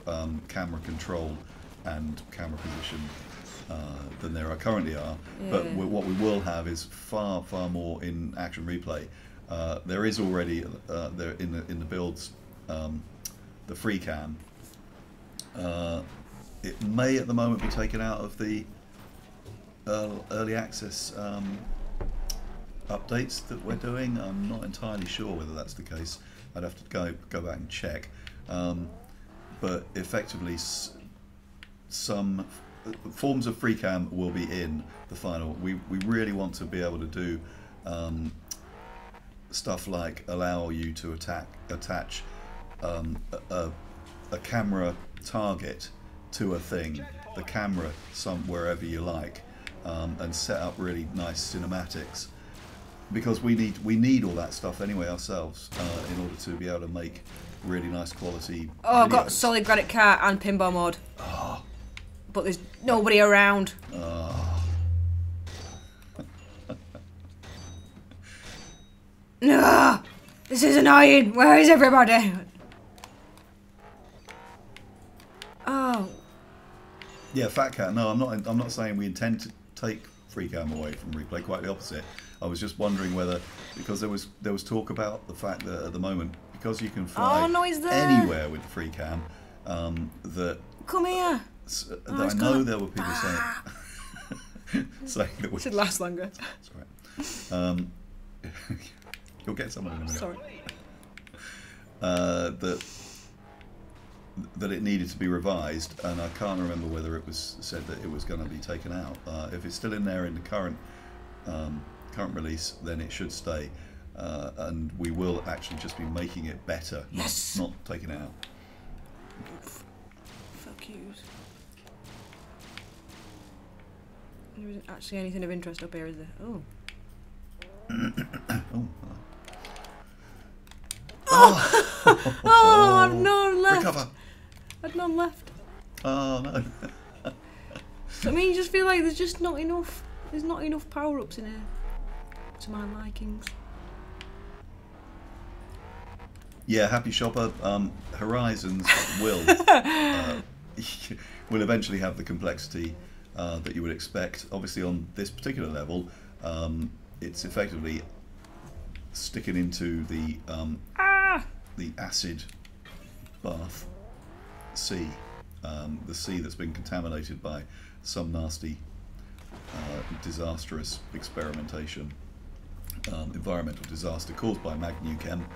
camera control and camera position than there currently are. Yeah. But what we will have is far more in action replay. There is already there in the builds the free cam. It may at the moment be taken out of the early access updates that we're doing. I'm not entirely sure whether that's the case. I'd have to go back and check. But effectively, some forms of free cam will be in the final. We really want to be able to do stuff like allow you to attach a camera target to a thing, the camera wherever you like, and set up really nice cinematics, because we need all that stuff anyway ourselves in order to be able to make really nice quality Oh, videos. I've got solid granite car and pinball mode. Oh. But there's nobody around. Oh. No, this is annoying. Where is everybody? Oh. Yeah, Fat Cat. No, I'm not saying we intend to take free cam away from replay. Quite the opposite. I was just wondering whether, because there was talk about the fact that at the moment, because you can fly anywhere with free cam, that come here. That I know there were people saying that we should last longer. That's right. You'll get someone in a minute. Sorry. That it needed to be revised, and I can't remember whether it was said that it was going to be taken out. If it's still in there in the current release, then it should stay, and we will actually just be making it better, not taking it out. Fuck yous. There isn't actually anything of interest up here, is there? Oh. Oh, I've none left. Recover. I've none left. Oh no. So, I mean, you just feel like there's just not enough. There's not enough power-ups in here to my likings. Yeah, Happy Shopper. Horizons will eventually have the complexity that you would expect. Obviously, on this particular level, it's effectively sticking into the acid Bath sea, the sea that's been contaminated by some nasty, disastrous experimentation, environmental disaster caused by Chem,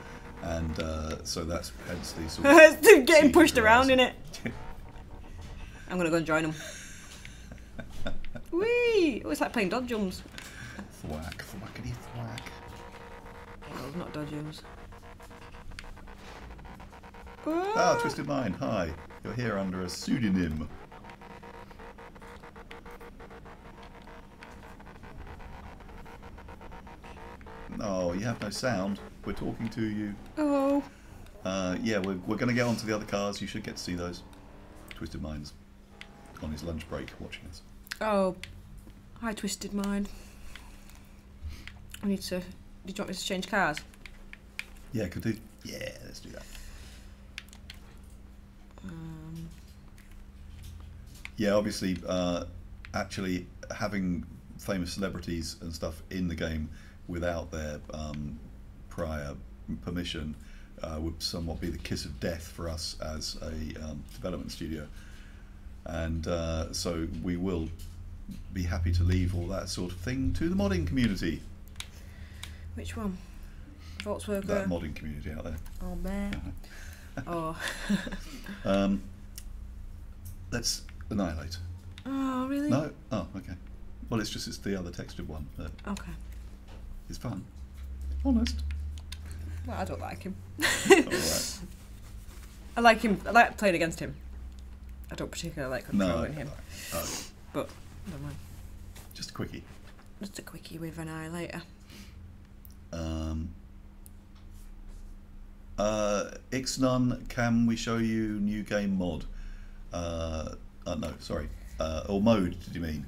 and so that's hence the sort of getting pushed around in it. I'm gonna go and join them. Whee! Oh, it's like playing dodgems. Thwack, thwackety thwack. Oh, it's not dodgems. Ah, Twisted Mind, hi. You're here under a pseudonym. Oh, you have no sound. We're talking to you. Oh. Yeah, we're going to get on to the other cars. You should get to see those. Twisted Mind's on his lunch break watching us. Oh. Hi, Twisted Mind. I need to... Did you want me to change cars? Yeah, could do. Yeah, let's do that. Yeah, obviously, actually having famous celebrities and stuff in the game without their prior permission would somewhat be the kiss of death for us as a development studio. And so we will be happy to leave all that sort of thing to the modding community. Which one? Volkswerker? That modding community out there. Oh, man. Oh. Let's annihilate. Oh, really? No? Oh, okay. Well, it's the other textured one. Okay. It's fun. Honest. Well, I don't like him. Alright. I like him. I like playing against him. I don't particularly like controlling him. No. But, never mind. Just a quickie. Just a quickie with Annihilator. Ixnun, can we show you new game mod? No, sorry. Or mode, did you mean?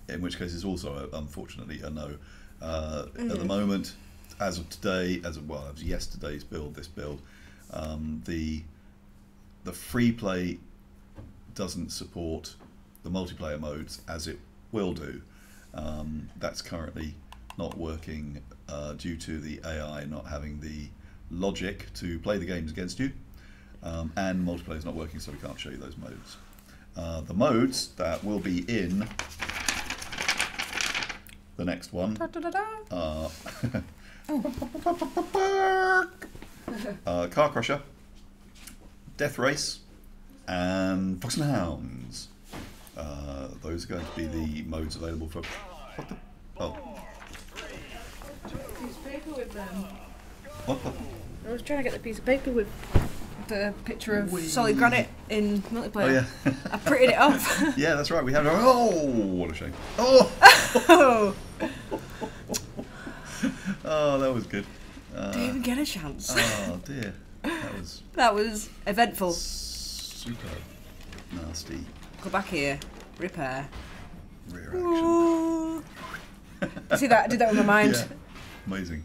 In which case it's also, unfortunately, a no. At the moment, as of today, as of yesterday's build, this build, the free play doesn't support the multiplayer modes as it will do. That's currently not working due to the AI not having the logic to play the games against you, and multiplayer is not working, so we can't show you those modes. The modes that will be in the next one are Car Crusher, Death Race, and Fox and Hounds. Those are going to be the modes available for. What the? Oh. Piece of paper with them. What the? I was trying to get the piece of paper with the picture of solid granite in multiplayer. Oh yeah. I printed it off. Yeah, that's right. We have. Oh, what a shame. Oh. Oh. Oh, that was good. Didn't even get a chance. Oh dear. That was eventful. Super nasty. Go back here. Repair. Rear action. Ooh. See that? I did that with my mind. Yeah. Amazing.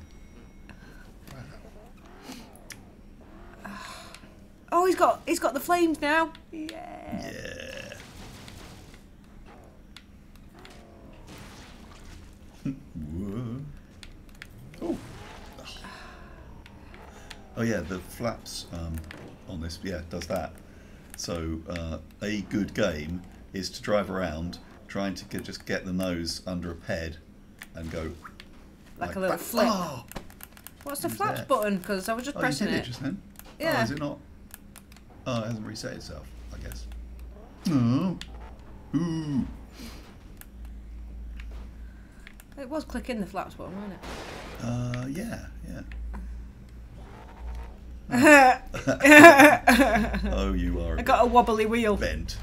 Oh, he's got the flames now. Yeah. Yeah. Oh. Oh yeah, the flaps on this, yeah, does that. So a good game is to drive around trying to just get the nose under a ped and go like a little flip. Oh, what's the flaps button? Because I was just pressing you did it. Just then? Yeah. Oh, is it not? Oh, it hasn't reset itself, I guess. Oh. Ooh. It was clicking the flaps button, wasn't it? Yeah. Oh, you are. I got a wobbly wheel. Bent.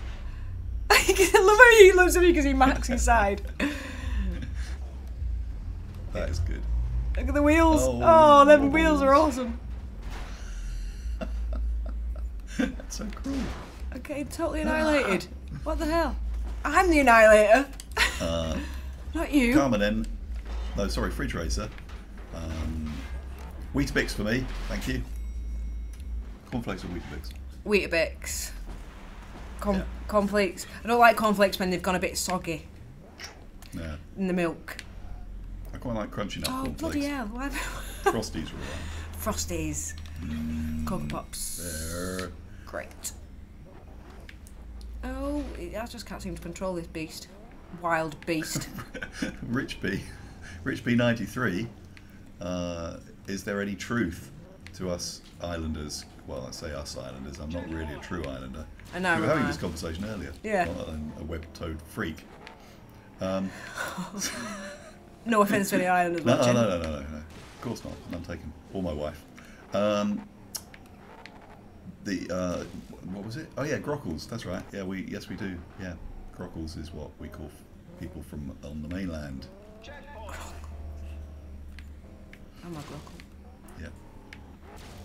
I love how he loves me because he marks inside. That is good. Look at the wheels. Oh, them wheels are awesome. That's so cruel. Okay, totally annihilated. What the hell? I'm the annihilator. Not you. Carmageddon. No, sorry, Fridge Racer. Weetabix for me, thank you. Cornflakes or Weetabix? Weetabix. Cornflakes. I don't like cornflakes when they've gone a bit soggy. Yeah. In the milk. I quite like crunchy nut Oh, cornflakes. bloody hell. Frosties are alright. Frosties. Cocoa Pops. There. Great. Oh, I just can't seem to control this beast. Wild beast. Rich B 93. Is there any truth to us islanders? Well, I say us islanders. I'm not really a true islander. I know. We were having this conversation earlier. Yeah. A web-toed freak. No offence to any islanders No. watching. No. Of course not. None taken. Or my wife. What was it? Oh yeah, grockles. That's right. Yeah, yes we do. Yeah, grockles is what we call people from on the mainland. I'm a grockle. Yeah.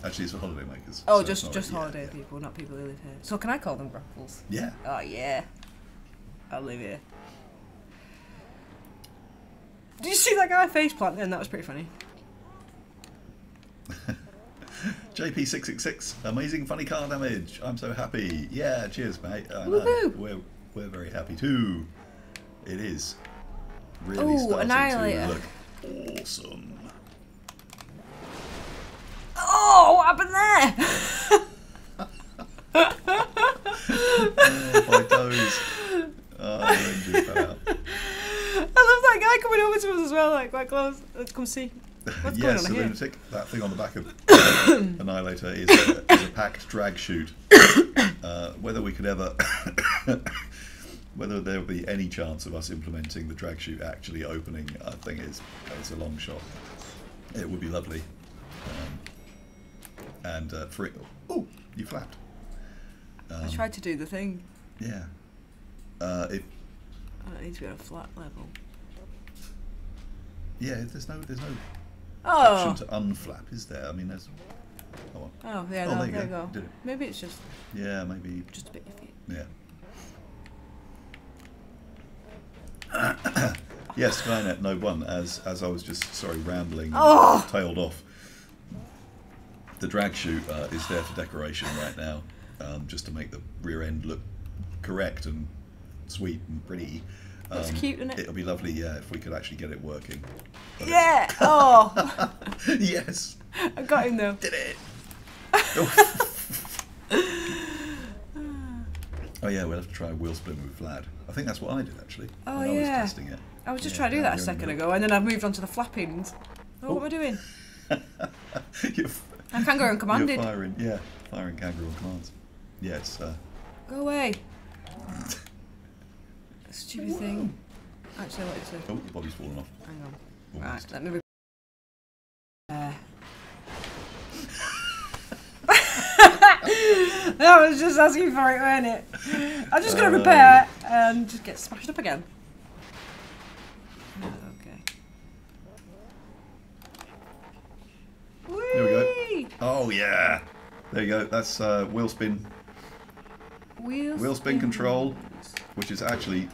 Actually, it's for holiday makers. Oh, so just holiday people, not people who live here. So can I call them grockles? Yeah. Oh yeah. I'll live here. Did you see that guy face plant then? That was pretty funny. JP666, amazing funny car damage. I'm so happy. Yeah, cheers, mate. Woohoo! We're very happy too. It is really Ooh, starting Annihilator. to look awesome. Oh, what happened there? Oh, my toes. Oh, the engine fell out. I love that guy coming over to us as well, like quite close. Let's come see. What's going Yes, on a here? lunatic. That thing on the back of Annihilator is a packed drag chute. Whether we could ever, whether there will be any chance of us implementing the drag chute actually opening, I think it's a long shot. It would be lovely. And for it, oh, you flapped. I tried to do the thing. Yeah. If I don't need to be on a flat level. yeah, there's no Oh. option to unflap, is there? I mean, there's. Oh, Oh yeah, oh, no, there you there you go. go. Did it. Maybe it's just Yeah, maybe. a bit iffy. Yeah. Yes, Skynet No 1. As I was just rambling, Oh! tailed off. The drag chute is there for decoration right now, just to make the rear end look correct and sweet and pretty. Looks cute, isn't it? It'll be lovely, yeah, if we could actually get it working. But Yeah! Oh! yes! I got him though. Did it! Oh yeah, we'll have to try a wheel spin with Vlad. I think that's what I did actually. Oh, when I was yeah. testing it. I was just Yeah, trying to do that a you're in the second middle. ago, and then I've moved on to the flappings. Oh, what am I doing? I can go uncommanded. You're firing kangaroo on commands. Yeah, it's Go away. Stupid thing. Actually, I wanted to. oh, the body's fallen off. Hang on. Almost. Right, let me. I was just asking for it, weren't it? I'm just going to repair and just get smashed up again. Okay. Here we go. Whee! Oh yeah, there you go. That's wheel spin control, which is actually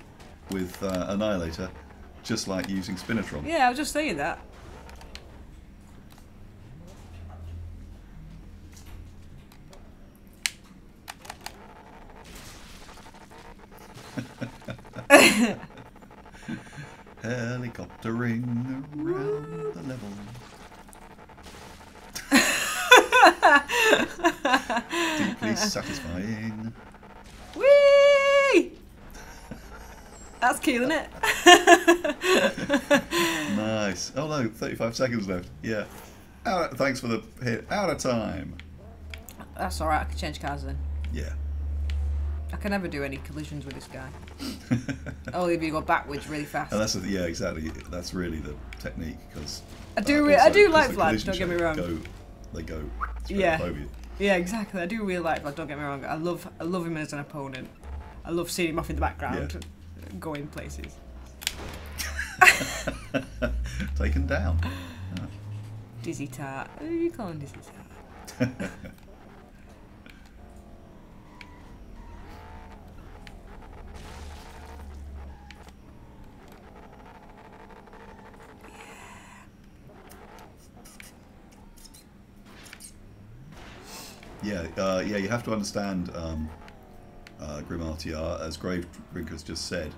with Annihilator, just like using Spinatron. Yeah, I was just saying that. Helicoptering around the level. Deeply satisfying. Whee! That's cool, isn't it? Nice. Oh no, 35 seconds left. Yeah. Thanks for the hit. Out of time. That's alright, I can change cars then. Yeah. I can never do any collisions with this guy. Only if you go backwards really fast. And yeah, exactly. That's really the technique because I do like Vlad, don't get me wrong. They go straight Yeah. up over you. Yeah, exactly. I do really like Vlad, don't get me wrong. I love him as an opponent. I love seeing him off in the background, going places. Taken down. Oh. Dizzy Tart. Who are you calling Dizzy Tart? Yeah, you have to understand Grim RTR, as Grave Drinker's just said.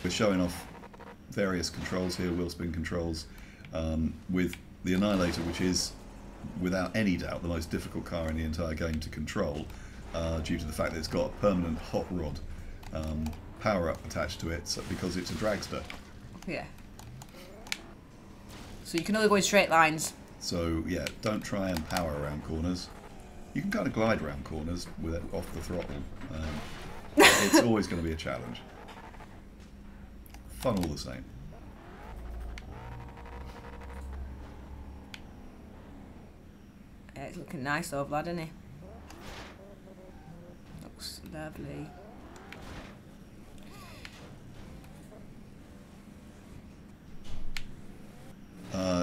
We're showing off various controls here, wheel spin controls, with the Annihilator, which is without any doubt, the most difficult car in the entire game to control, due to the fact that it's got a permanent hot rod power-up attached to it, because it's a dragster. Yeah. So you can only go in straight lines. So yeah, don't try and power around corners. You can kind of glide around corners with it off the throttle. It's always going to be a challenge. Fun all the same. Yeah, it's looking nice though, Vlad, isn't he? Looks lovely.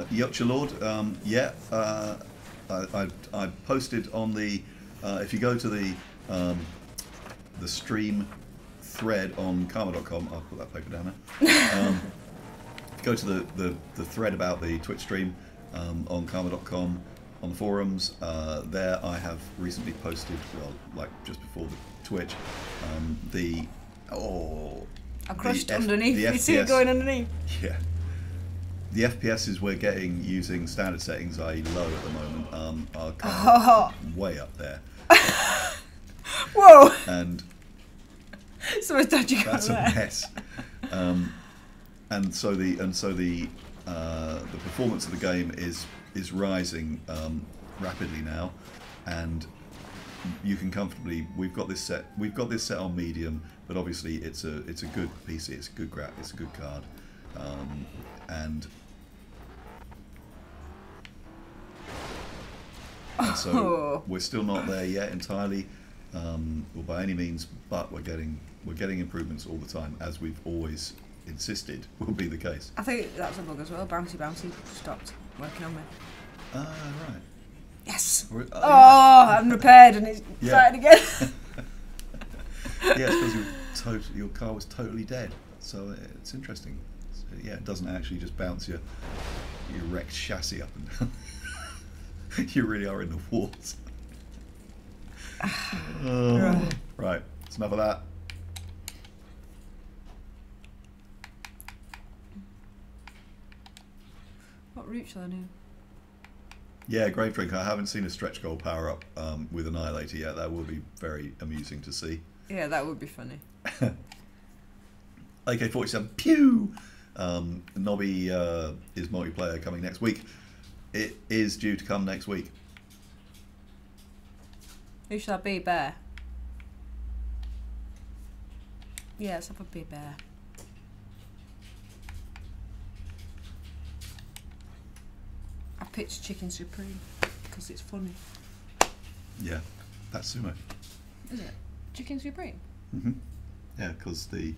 Yorkshire Lord, yeah, I posted on the, if you go to the stream thread on Karma.com, I'll put that paper down there. Go to the thread about the Twitch stream on Karma.com on the forums. There I have recently posted, well, like just before the Twitch, I crushed underneath. You see it going underneath? Yeah. The FPSs we're getting using standard settings, i.e. low at the moment, are kind of way up there. Whoa! And so it's dodgy. That's a mess. And so the performance of the game is rising rapidly now, and you can comfortably. We've got this set on medium, but obviously it's a good PC. It's a good it's a good card, and so we're still not there yet entirely, or by any means, but we're getting improvements all the time, as we've always insisted will be the case. I think that's a bug as well. Bouncy stopped working on me. Right. Yes. Oh, I'm repaired and it's started again. Yeah, it's because your car was totally dead. So it's interesting. So, yeah, it doesn't actually just bounce your wrecked chassis up and down. You really are in the walls. Right, that's enough of that. What route shall I do? Yeah, Grave Drink. I haven't seen a stretch goal power up with Annihilator yet. That will be very amusing to see. Yeah, that would be funny. AK-47, pew! Nobby is multiplayer coming next week. It is due to come next week. Who should I be? Bear? Yeah, let's have a big bear. I picked Chicken Supreme because it's funny. Yeah, that's Sumo. Is it? Chicken Supreme? Mm-hmm. Yeah, because the...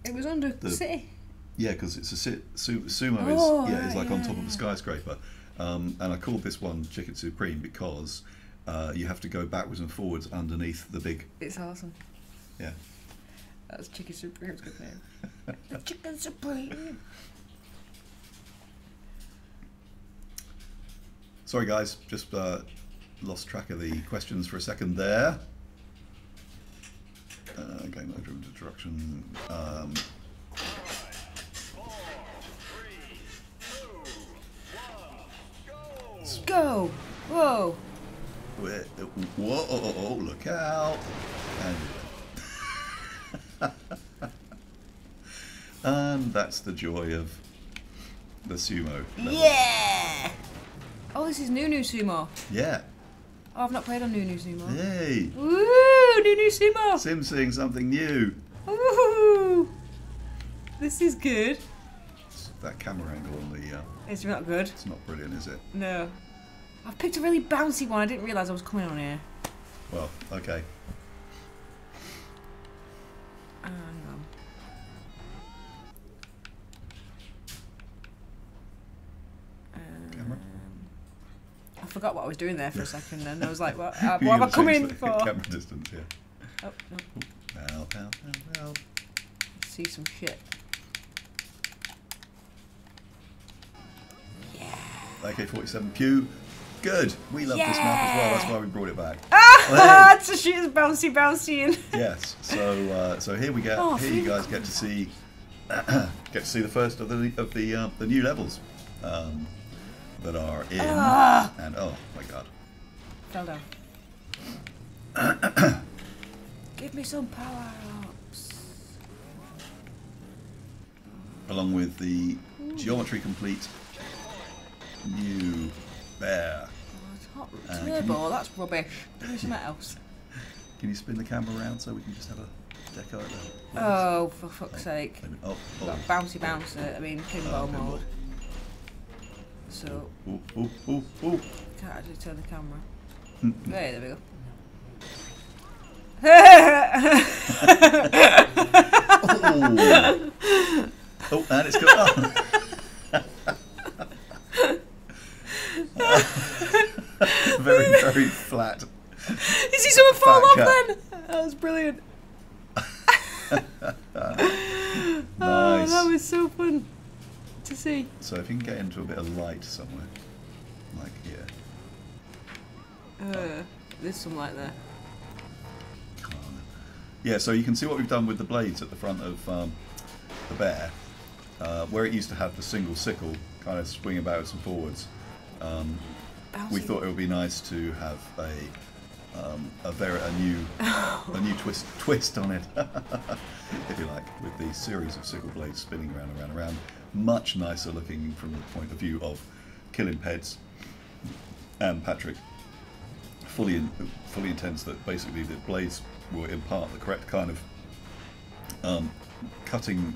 it was under the city. Yeah, because it's a Sumo is like on top of a skyscraper. And I called this one Chicken Supreme because you have to go backwards and forwards underneath the big... It's awesome. Yeah. That's Chicken Supreme's good name. Chicken Supreme! Sorry guys, just lost track of the questions for a second there. Game mode driven destruction. Go! Whoa! Whoa! Look out! And that's the joy of the Sumo level. Yeah! Oh, this is New Sumo. Yeah. Oh, I've not played on New Sumo. Yay! Woo! New Sumo! Sim seeing something new. Woohoo! This is good. That camera angle on the... It's not good. It's not brilliant, is it? No. I've picked a really bouncy one. I didn't realise I was coming on here. Well, okay. Hang on. Camera? I forgot what I was doing there for a second, and I was like, what am I coming for? Camera distance, yeah. Oh, no. Help. See some shit. Yeah. AK-47 Pew. Good. We love this map as well. That's why we brought it back. Ah! Tashi's bouncy and... Yes. So here we go. Here you guys get to see the first of the new levels. that are in, and oh my god. Fell down. Give me some power-ups. Along with the geometry complete new bear. Oh, it's hot turbo, that's rubbish. Give me something else. Can you spin the camera around so we can just have a deco at them? Oh, for fuck's sake. Oh. Got bouncy, I mean pinball mode. So, Ooh. can't actually turn the camera. There we go. Oh, and it's gone. Very flat. You see someone fall off then? That was brilliant. Nice. Oh, that was so fun to see. So if you can get into a bit of light somewhere, like here. There's some light there. Yeah, so you can see what we've done with the blades at the front of the bear, where it used to have the single sickle, kind of swinging backwards and forwards. We thought it would be nice to have a new twist on it, if you like, with the series of sickle blades spinning round and round and round. Much nicer looking from the point of view of Killing Peds. And Patrick fully intends that basically the blades will impart the correct kind of cutting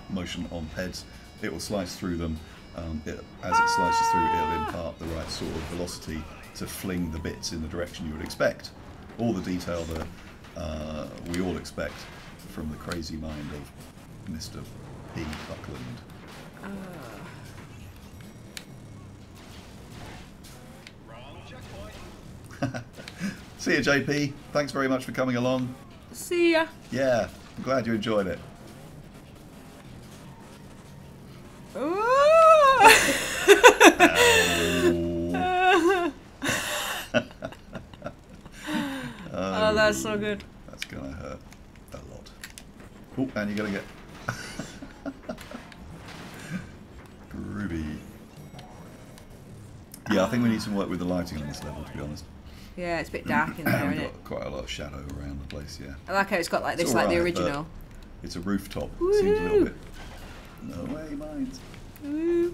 motion on Peds. It will slice through them. As it slices through, it'll impart the right sort of velocity to fling the bits in the direction you would expect. All the detail that we all expect from the crazy mind of Mr. P. Buckland. See ya, JP. Thanks very much for coming along. See ya. Yeah, I'm glad you enjoyed it. Oh, that's so good. That's gonna hurt a lot. Oh, and you're gonna get groovy. Yeah, I think we need some work with the lighting on this level, to be honest. Yeah, it's a bit dark in there, isn't it? Quite a lot of shadow around the place, yeah. I like how it's got like this, It's like the alright, original. It's a rooftop. It seems a little bit. No way, mines. Woo.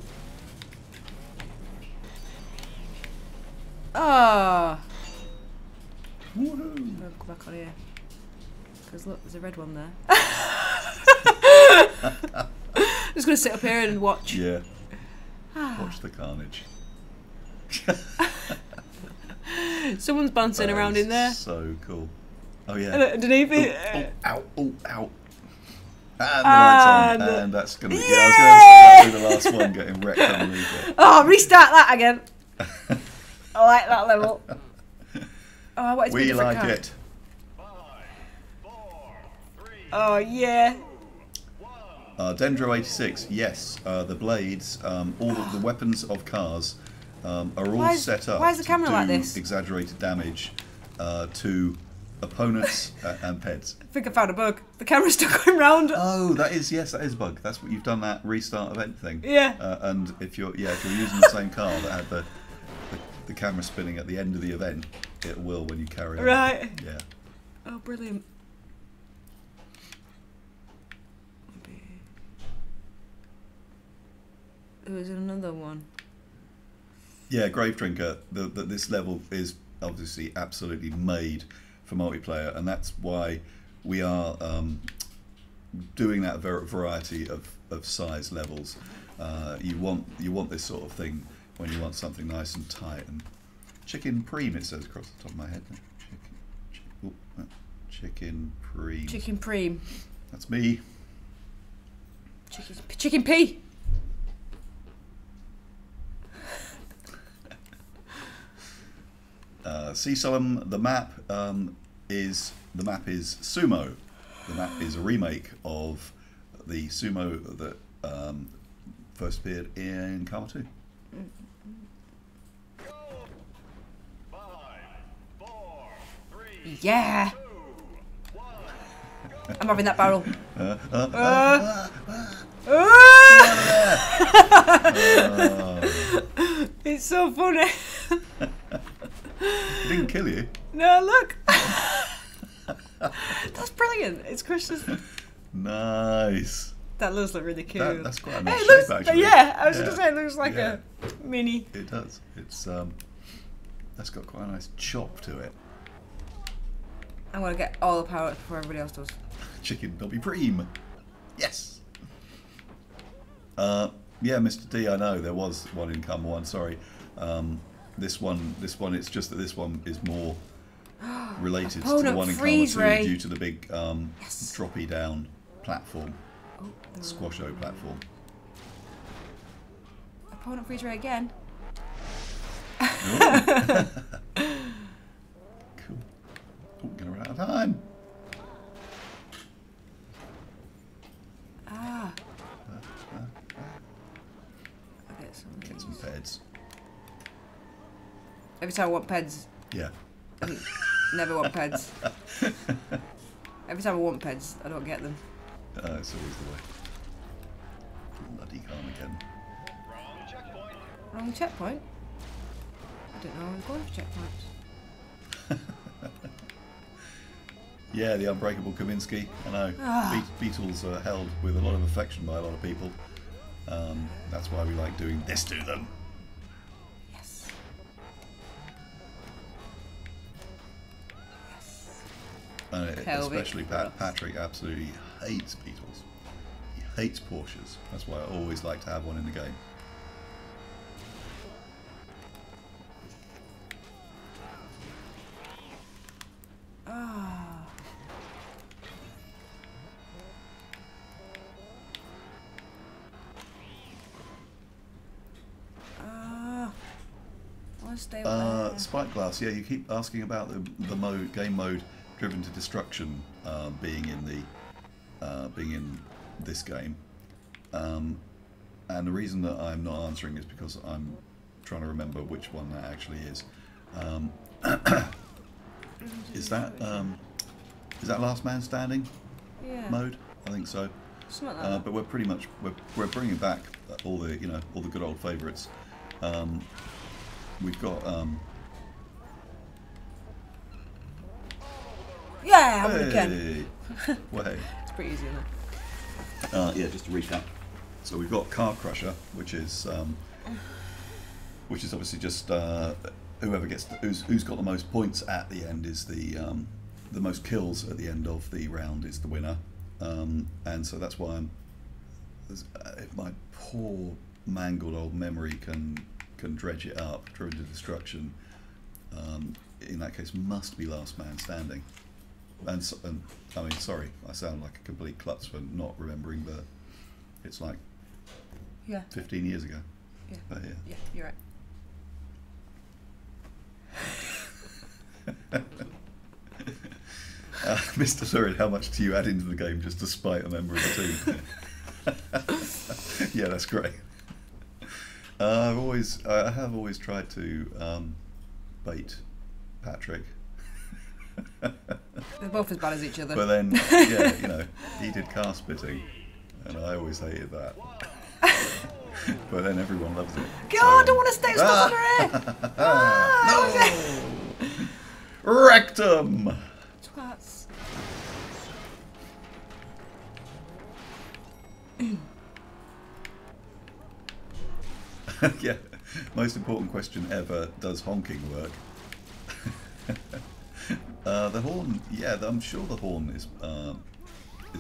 Oh. Woohoo! I'll go back on here. Because look, there's a red one there. I'm just going to sit up here and watch. Yeah. Watch the carnage. Someone's bouncing around in there. So cool. Oh yeah. Underneath it. Ow, ow, ow. And the light's on. And that's going to be... Yay! Yeah, I was going to say that'll be the last one getting wrecked underneath it. Oh, restart that again. I like that level. Oh, I want it to be a We different like card. it. 5, 4, 3, Oh, yeah. Dendro 86, yes. The blades, all of the weapons of cars are all set up why is the camera to like do this? exaggerated damage to opponents and pets. I think I found a bug. The camera's still going round. Oh, that is a bug. That's what you've done, that restart event thing. Yeah. And if you're using the same car that had the camera spinning at the end of the event, it will when you carry on. Right. Yeah. Oh, brilliant. There was another one. Yeah, Grave Drinker. This level is obviously absolutely made for multiplayer, and that's why we are doing that variety of size levels. You want this sort of thing when you want something nice and tight. And chicken preem, it says across the top of my head. Chicken preem. Chicken preem. That's me. Chicken pea. Sea Solemn, the map is Sumo. The map is a remake of the Sumo that first appeared in Karma 2. 5, 4, 3, Yeah. 2, 1. I'm having that barrel. so funny. It didn't kill you. No, look. That's brilliant. It's crushed us. Nice. That does look really cool. That's quite a Hey, nice it shape, looks, actually. yeah, I was Yeah. going to say it looks like Yeah. a mini. It does. It's that's got quite a nice chop to it. I want to get all the power before everybody else does. Chicken Nobby Preem. Yes. Yeah, Mr. D. I know there was one in Carma 1. Sorry. This one. It's just that this one is more related to the Opponent one in Carma freeze 2 ray. due to the big Yes. droppy down platform, Oh, the squasho platform. opponent freeze ray again. Cool. Oh, gonna run out of time. Ah. I'll get some of Get these. some peds. Every time I want peds, Yeah. never want peds. Every time I want peds, I don't get them. It's always the way. Bloody Carmageddon. Wrong checkpoint. Wrong checkpoint? I don't know, I'm going for checkpoints. Yeah, the unbreakable Kaminsky. I know. Ah. Beetles are held with a lot of affection by a lot of people. That's why we like doing this to them. Yes. Yes. Kelvin. Especially Patrick absolutely hates Beetles. He hates Porsches. That's why I always like to have one in the game. Ah. Ah. I want to stay over there. Spike Glass, yeah, you keep asking about the game mode driven to destruction being in this game, and the reason that I'm not answering is because I'm trying to remember which one that actually is. Is that Last Man Standing Yeah. mode? I think so. Something like that. But we're pretty much we're bringing back all the the good old favourites. We've got Yeah, I'm again. Way. It's pretty easy enough. Yeah, just to recap. So we've got Car Crusher, which is obviously just whoever gets who's got the most points at the end is the most kills at the end of the round is the winner, and so that's why if my poor mangled old memory can dredge it up, driven to destruction, in that case must be Last Man Standing. And I mean, sorry, I sound like a complete klutz for not remembering, but it's like Yeah. 15 years ago. Yeah. But yeah. Yeah, you're right. Mr. Lurid, how much do you add into the game just to spite a member of the team? Yeah, that's great. I have always tried to bait Patrick. They're both as bad as each other. But then, yeah, he did car spitting, and I always hated that. But then everyone loves it. God, I don't want to stay stuck under here! Ah, No! Rectum! Twats. Yeah, most important question ever, does honking work? The horn, yeah, I'm sure the horn is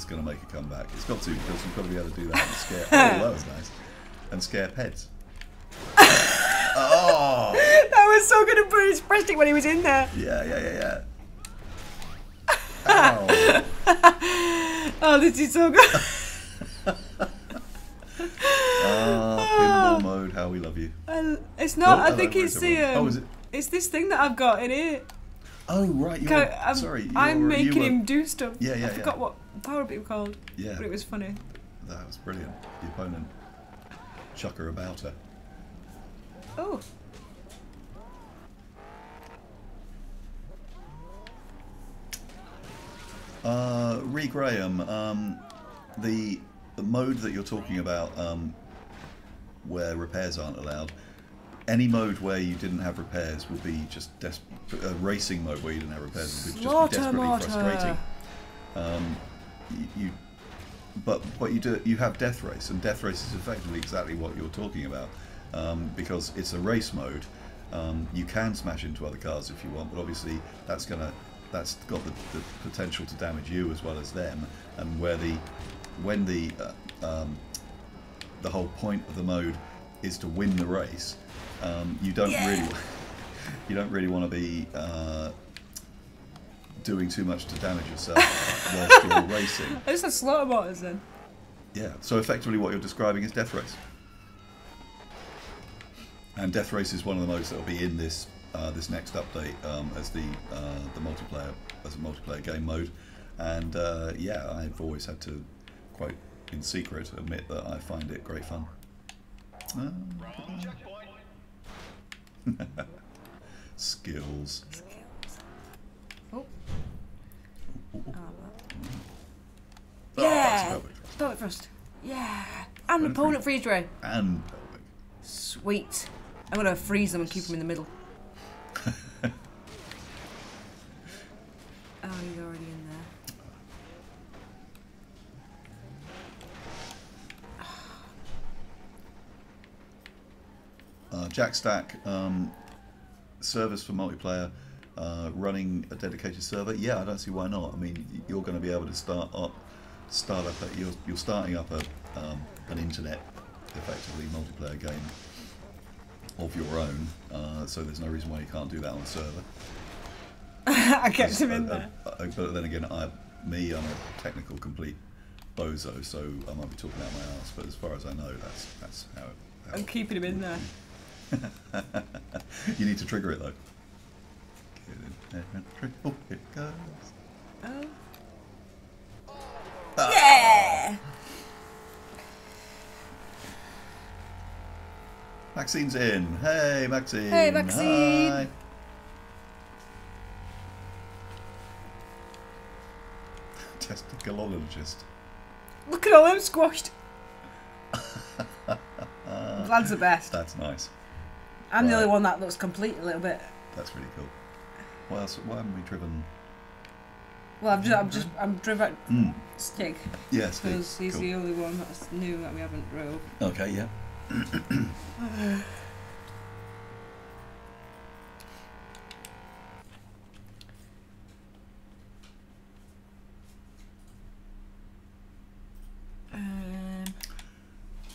going to make a comeback. It's got to, because you've got to be able to do that and scare. Oh, that was nice. And scare pets. Oh! That was so good at British Prestic when he was in there. Yeah. Ow. Oh, this is so good. Pinball mode, how we love you. It's not, Oh, I think hello, it's everyone. the... Oh, is it? It's this thing that I've got in it. Oh, right, sorry. I'm you making were- him do stuff. Yeah, I forgot what power up it was called. Yeah. But it was funny. That was brilliant. The opponent. Chucker about her. Oh. Ree Graham, the mode that you're talking about, where repairs aren't allowed, any mode where you didn't have repairs would be just racing mode where you didn't have repairs would just be desperately frustrating. But what you do, you have Death Race, and Death Race is effectively exactly what you're talking about, because it's a race mode. You can smash into other cars if you want, but obviously that's got the potential to damage you as well as them. And when the whole point of the mode is to win the race, you don't really want to be doing too much to damage yourself whilst you're racing. I just had slaughter motors then. Yeah, so effectively what you're describing is Death Race. And Death Race is one of the modes that will be in this this next update as the multiplayer game mode. And yeah, I've always had to, quite in secret, admit that I find it great fun. Wrong checkpoint. Skills. Oh. Yeah! Yeah! Pelvic thrust. Yeah! And opponent freeze ray. And pelvic. Sweet. I'm gonna freeze them and keep them in the middle. Oh, he's already in there. Jack Stack, service for multiplayer, running a dedicated server. Yeah, I don't see why not. I mean, you're going to be able to start up you're starting up an internet, effectively multiplayer game of your own. So there's no reason why you can't do that on a server. I kept him in there. But then again, I'm a technical complete bozo, so I might be talking out my ass. But as far as I know, that's how. I'm keeping him in there. You need to trigger it though. Oh, here it goes. Oh. Ah. Yeah! Maxine's in. Hey, Maxine. Hey, Maxine. Hi. Testicleologist. Look at all them squashed. Vlad's the best. That's nice. I'm the only one that looks complete a little bit. That's really cool. What else? Why haven't we driven? Well, I'm driven Stig. Yeah, Stig. Because he's Cool. the only one that's new that we haven't drove. Okay, yeah.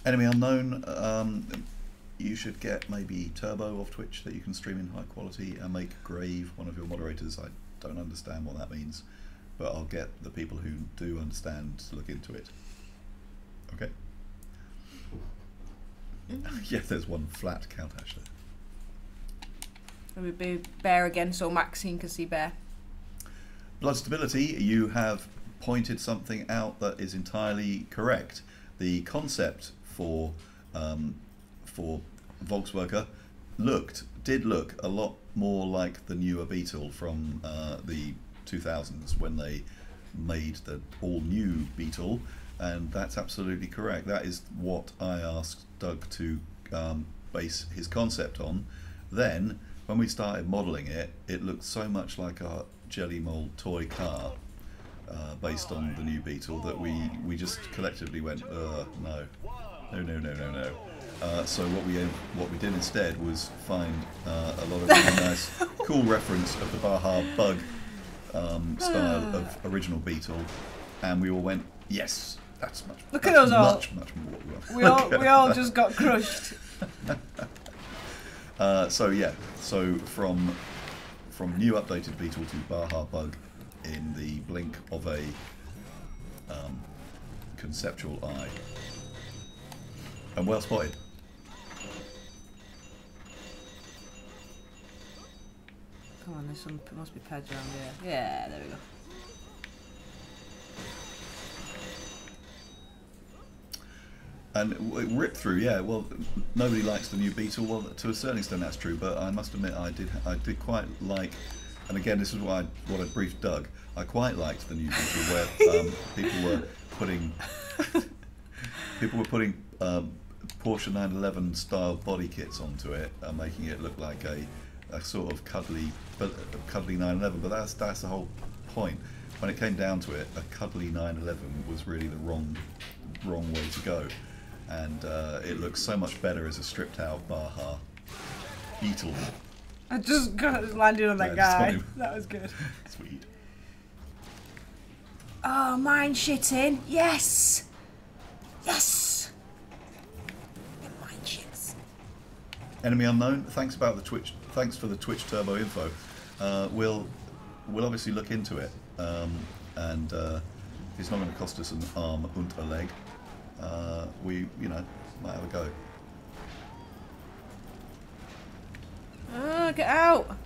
Enemy unknown. You should get maybe Turbo off Twitch that you can stream in high quality, and make Grave one of your moderators. I don't understand what that means, but I'll get the people who do understand to look into it. Okay. Yeah, there's one flat count actually. It would be Bear again, so Maxine can see Bear. Blood stability. You have pointed something out that is entirely correct. The concept for Volkswerker did look a lot more like the newer Beetle from the 2000s when they made the all-new Beetle, and that's absolutely correct. That is what I asked Doug to base his concept on. Then, when we started modelling it, it looked so much like a Jelly Mold toy car based on the new Beetle that we just collectively went, no. So what we did instead was find a lot of really nice, cool reference of the Baja Bug style of original Beetle, and we all went, yes, that's much. Look at us all. Much more. We all just got crushed. So yeah, so from new updated Beetle to Baja Bug in the blink of a conceptual eye. And well spotted. Come on, there must be pads around here. Yeah, there we go. And rip through, yeah. Well, nobody likes the new Beetle. Well, to a certain extent that's true, but I must admit I did quite like. And again, this is what I briefed Doug. I quite liked the new Beetle where people were putting Porsche 911 style body kits onto it, making it look like a sort of cuddly 911. But that's the whole point. When it came down to it, a cuddly 911 was really the wrong way to go, and it looks so much better as a stripped out Baja Beetle. I just landed on that guy. That was good. Sweet. Oh, mine shitting. Yes! Yes! Mine shits. Enemy unknown. Thanks for the Twitch Turbo info. We'll obviously look into it, and it's not going to cost us an arm and a leg. We might have a go. Oh, get out!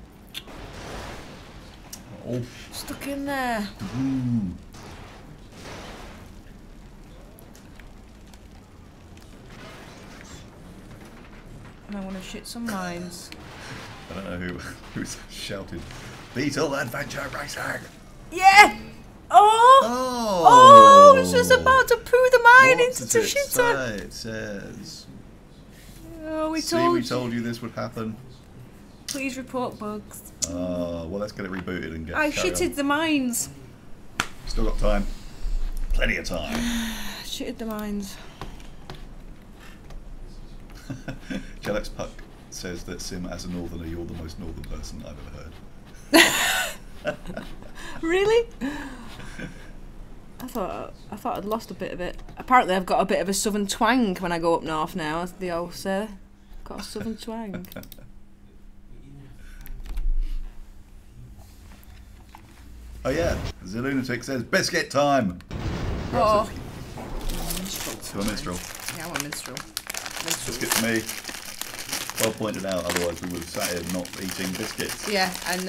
Oh. Stuck in there. Mm. And I want to shit some mines. I don't know who shouted, "Beetle Adventure Racing!" Yeah! Oh! Oh! I was just about to poo the mine into Tashita. It says, Oh, we we told told you this would happen. Please report bugs. Well, let's get it rebooted and get. I carry shitted on. the mines. Still got time. Plenty of time. Shitted the mines. Jalex Puck says that Sim, as a northerner, you're the most northern person I've ever heard. Really? I thought I'd lost a bit of it. Apparently, I've got a bit of a southern twang when I go up north now, as they all say. Got a southern twang. Oh yeah, The Lunatic says biscuit time. Oh. To a minstrel. Yeah, I want a minstrel. Biscuit for me. Well pointed out. Otherwise, we would have sat here not eating biscuits. Yeah, and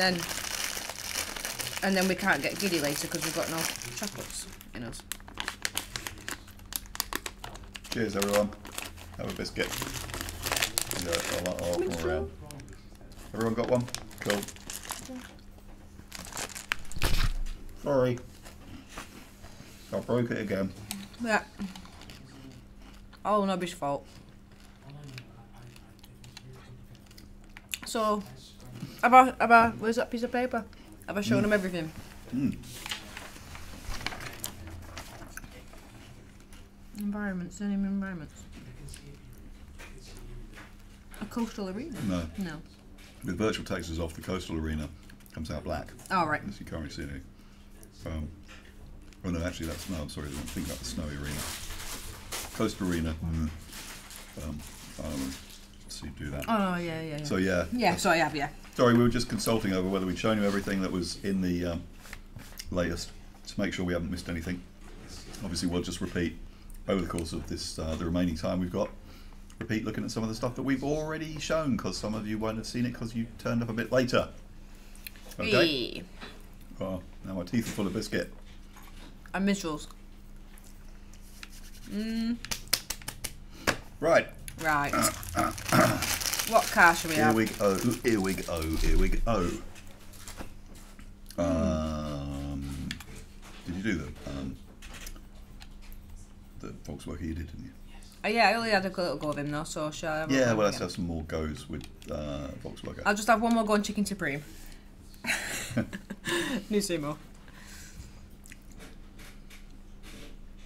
then we can't get giddy later because we've got no chocolates in us. Cheers, everyone. Have a biscuit. I'll come around. Everyone got one? Cool. Sorry. I broke it again. Yeah. All Nobby's fault. So, where's that piece of paper? Have I shown him everything? Mm. Environments, any environments? A coastal arena? No. No. With virtual textures off, the coastal arena comes out black. Oh, right. As you can't really see any. Oh no, actually that's, no, I'm sorry, I don't think about the snowy arena. Coastal arena. So you do that. Oh, yeah. So yeah. Yeah, so I have, yeah. Sorry, we were just consulting over whether we'd shown you everything that was in the latest to make sure we haven't missed anything. Obviously, we'll just repeat over the course of this the remaining time we've got. Repeat looking at some of the stuff that we've already shown because some of you won't have seen it because you turned up a bit later. Okay. Well, now my teeth are full of biscuit. And minstrels. Right. Right. What car should we have? Here we go. Did you do the Volkswerker you did, didn't you? Yeah, I only had a little go of him though, so shall I have Yeah, well, let's have some more goes with Volkswerker. I'll just have one more go on Chicken Supreme. New Sumo.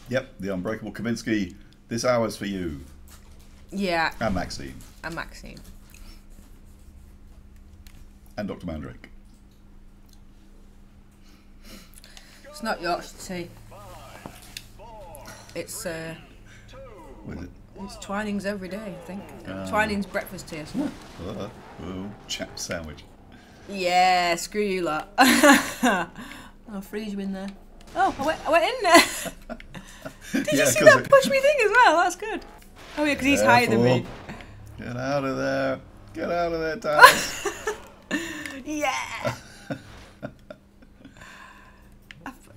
Yep, the Unbreakable Kaminsky. This hour's for you. Yeah. And Maxine. And Maxine. And Dr. Mandrake. It's not Yorkshire tea. It's What is it? it's Twinings every day, I think. Twinings breakfast tea or something. Oh, chap sandwich. Yeah, screw you lot. I'll freeze you in there. Oh, I went in there. Did you see that push me thing as well? That's good. Oh yeah, because he's higher than me. Get out of there. Get out of there, Dallas. Yeah.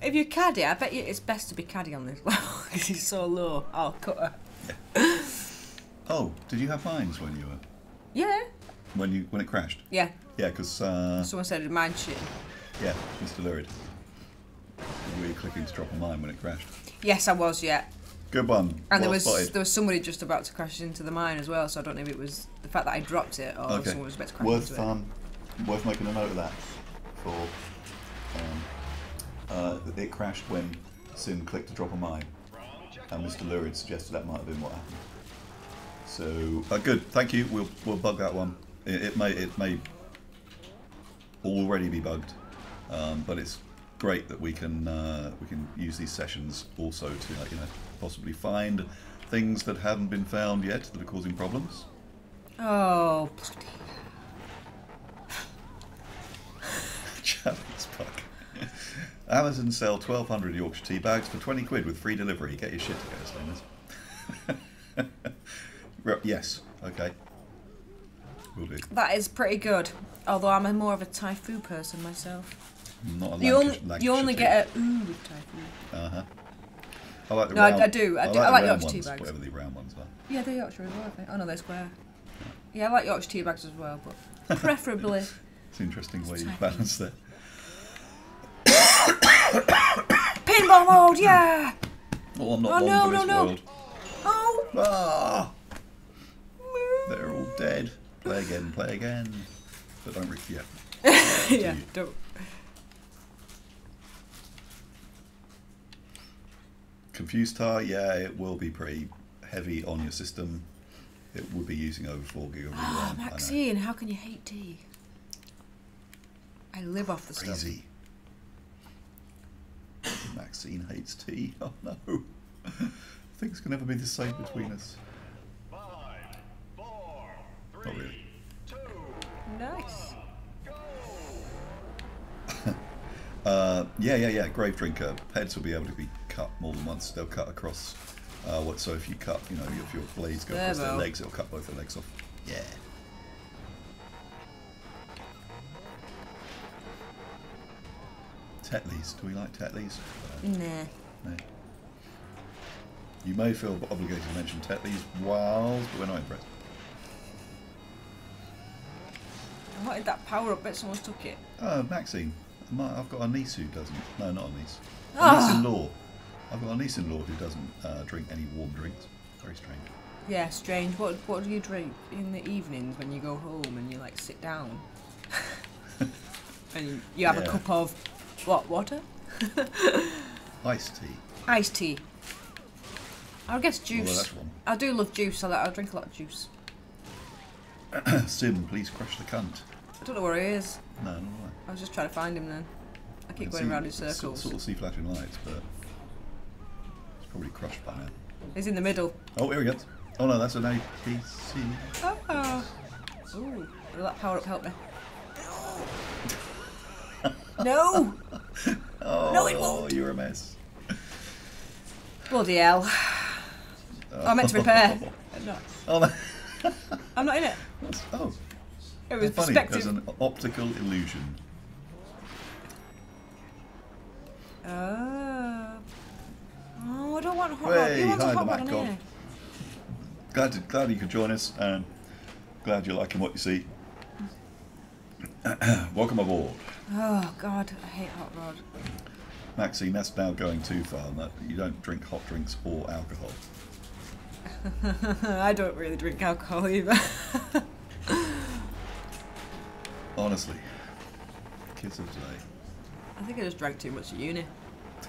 If you're caddy, I bet you it's best to be caddy on this level because he's so low. I'll cut her. Yeah. Oh, did you have mines when you were? Yeah. When it crashed? Yeah. Yeah, because someone said mine shit. Yeah, Mr. Lurid. Were you clicking to drop a mine when it crashed? Yes, I was. Yeah. Good one. And well there was somebody just about to crash into the mine as well, so I don't know if it was the fact that I dropped it or someone was about to crash into it. Worth making a note of that. It crashed when Sim clicked to drop a mine, and Mr. Lurid suggested that might have been what happened. So good, thank you. We'll bug that one. It may already be bugged, but it's great that we can use these sessions also to possibly find things that haven't been found yet that are causing problems. Oh, bloody. Challenge bug. Amazon sell 1,200 Yorkshire tea bags for 20 quid with free delivery. Get your shit together, Slaners. Yes, okay. Will do. That is pretty good. Although I'm more of a Thai food person myself. Not a You Lancashire only tea. get a ooh with Thai food. Uh-huh. I like the No, round, I do. I the like round Yorkshire tea ones, bags. whatever the round ones are. Yeah, they're Yorkshire as well, I think. Oh no, they're square. Yeah, I like Yorkshire tea bags as well, but preferably. It's an interesting way you balance that. Pinball mode, yeah! Oh, I'm not Oh, long no, for this no, no. world. Oh! Ah! They're all dead. Play again, play again. But don't yeah. Yeah, don't. Confused tar, yeah, it will be pretty heavy on your system. It would be using over 4 gig of RAM. Oh, Maxine, how can you hate tea? I live off the stuff. Crazy. Maxine hates tea. Oh no. Things can never be the same between us. 5, 4, 3, Not really. 2, Nice. Yeah. Grave drinker. Heads will be able to be cut more than once. They'll cut across. So if you cut, if your blades go across their legs, it'll cut both their legs off. Yeah. Tetleys. Do we like Tetleys? Nah. No. You may feel obligated to mention Tetleys whiles, but we're not impressed. I wanted that power up bit, someone's took it. Oh, Maxine. I've got a niece who doesn't. No, not a niece. A Ah. niece-in-law. I've got a niece-in-law who doesn't drink any warm drinks. Very strange. Yeah, strange. What do you drink in the evenings when you go home and you like sit down? And you have a Yeah. cup of what? Water? Iced tea. Iced tea. I guess Although juice. that's wrong. I do love juice. I'll drink a lot of juice. Sim, please crush the cunt. I don't know where he is. No, no, no. I was just trying to find him then. I keep going around in circles. Sort of see flashing lights, but it's probably crushed by now. He's in the middle. Oh, here he goes. Oh no, that's an APC. Oh. Ooh. Will that power up help me? No! Oh, No, it won't. You're a mess. Bloody hell. I meant to repair. No. Oh, no. I'm not in it. Oh, It was funny. perspective. There's an optical illusion. Oh, I don't want a hot rod. Hey, Who wants a hi, hot the rod on Mac God. here? Glad you could join us, and glad you're liking what you see. Welcome aboard. Oh God, I hate hot rod. Maxine, that's now going too far. That you don't drink hot drinks or alcohol. I don't really drink alcohol either. Honestly, kids of today. I think I just drank too much at uni.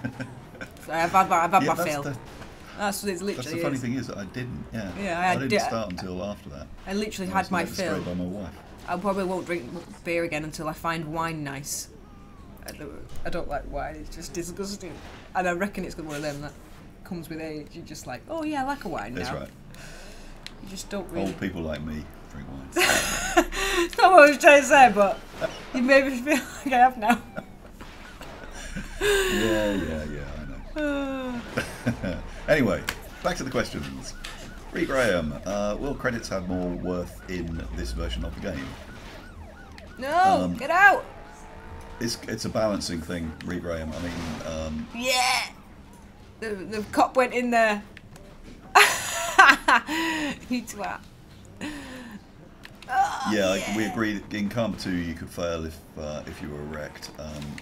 So I've had my that's fill. That's what it's literally. That's the funny thing is that I didn't. Yeah. Yeah, I didn't start until after that. I literally I had was my led astray fill. by my wife. I probably won't drink beer again until I find wine nice. I don't like wine, it's just disgusting. And I reckon it's one of them that comes with age. You're just like, oh yeah, I like a wine now. That's right. You just don't really... Old people like me drink wine. It's not what I was trying to say, but you made me feel like I have now. Yeah, I know. Anyway, back to the questions. Ree Graham, will credits have more worth in this version of the game? No, get out! It's a balancing thing, Ree Graham. I mean, Yeah! The cop went in there. You twat. Oh, yeah, we agreed in Karma 2 you could fail if you were wrecked,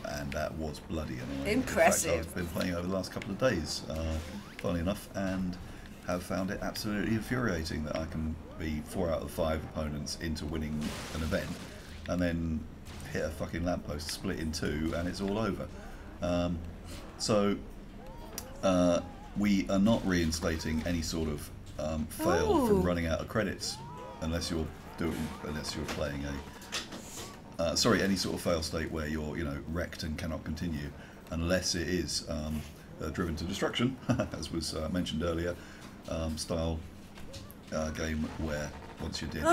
and that was bloody annoying. Impressive. In fact, I've been playing over the last couple of days. funnily enough, and have found it absolutely infuriating that I can be 4 out of 5 opponents into winning an event, and then hit a fucking lamppost, split in 2, and it's all over. We are not reinstating any sort of fail from running out of credits, unless you're playing any sort of fail state where you're wrecked and cannot continue, unless it is driven to destruction, as was mentioned earlier, style game where once you're dead,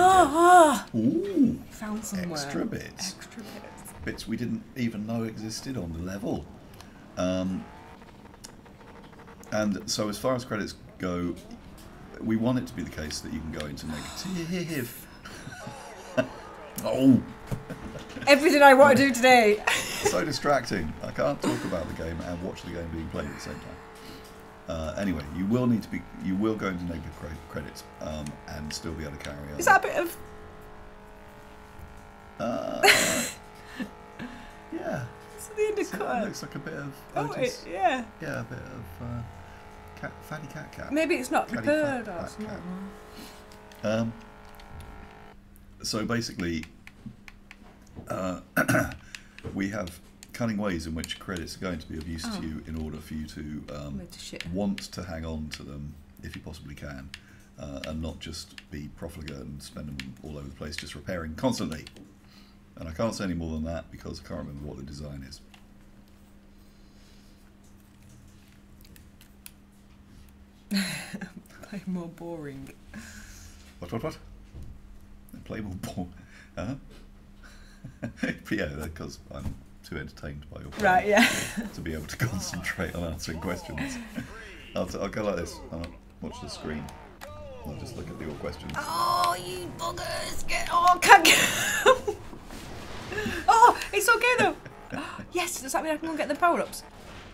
ooh, found somewhere. Extra bits. Bits we didn't even know existed on the level. And so as far as credits go, we want it to be the case that you can go into negative. Oh! Everything I want to do today. So distracting. I can't talk about the game and watch the game being played at the same time. Anyway, you will go into negative credits and still be able to carry on. Is that a bit of... yeah. It's the end of cut. It looks like a bit of... yeah. Yeah, a bit of... fatty cat. Maybe it's not the Catty bird fat or something. cat. So basically, we have cunning ways in which credits are going to be of use to you in order for you to want to hang on to them if you possibly can, and not just be profligate and spend them all over the place just repairing constantly. And I can't say any more than that because I can't remember what the design is. Play more boring. What? Play more ball. Huh? Yeah, because I'm too entertained by your play, Right, yeah. to be able to concentrate on answering questions. I'll go like this. I'll watch the screen. I'll just look at your questions. Oh, you buggers! I can't get... Oh, it's okay though. Yes, does that mean I can go and get the power-ups?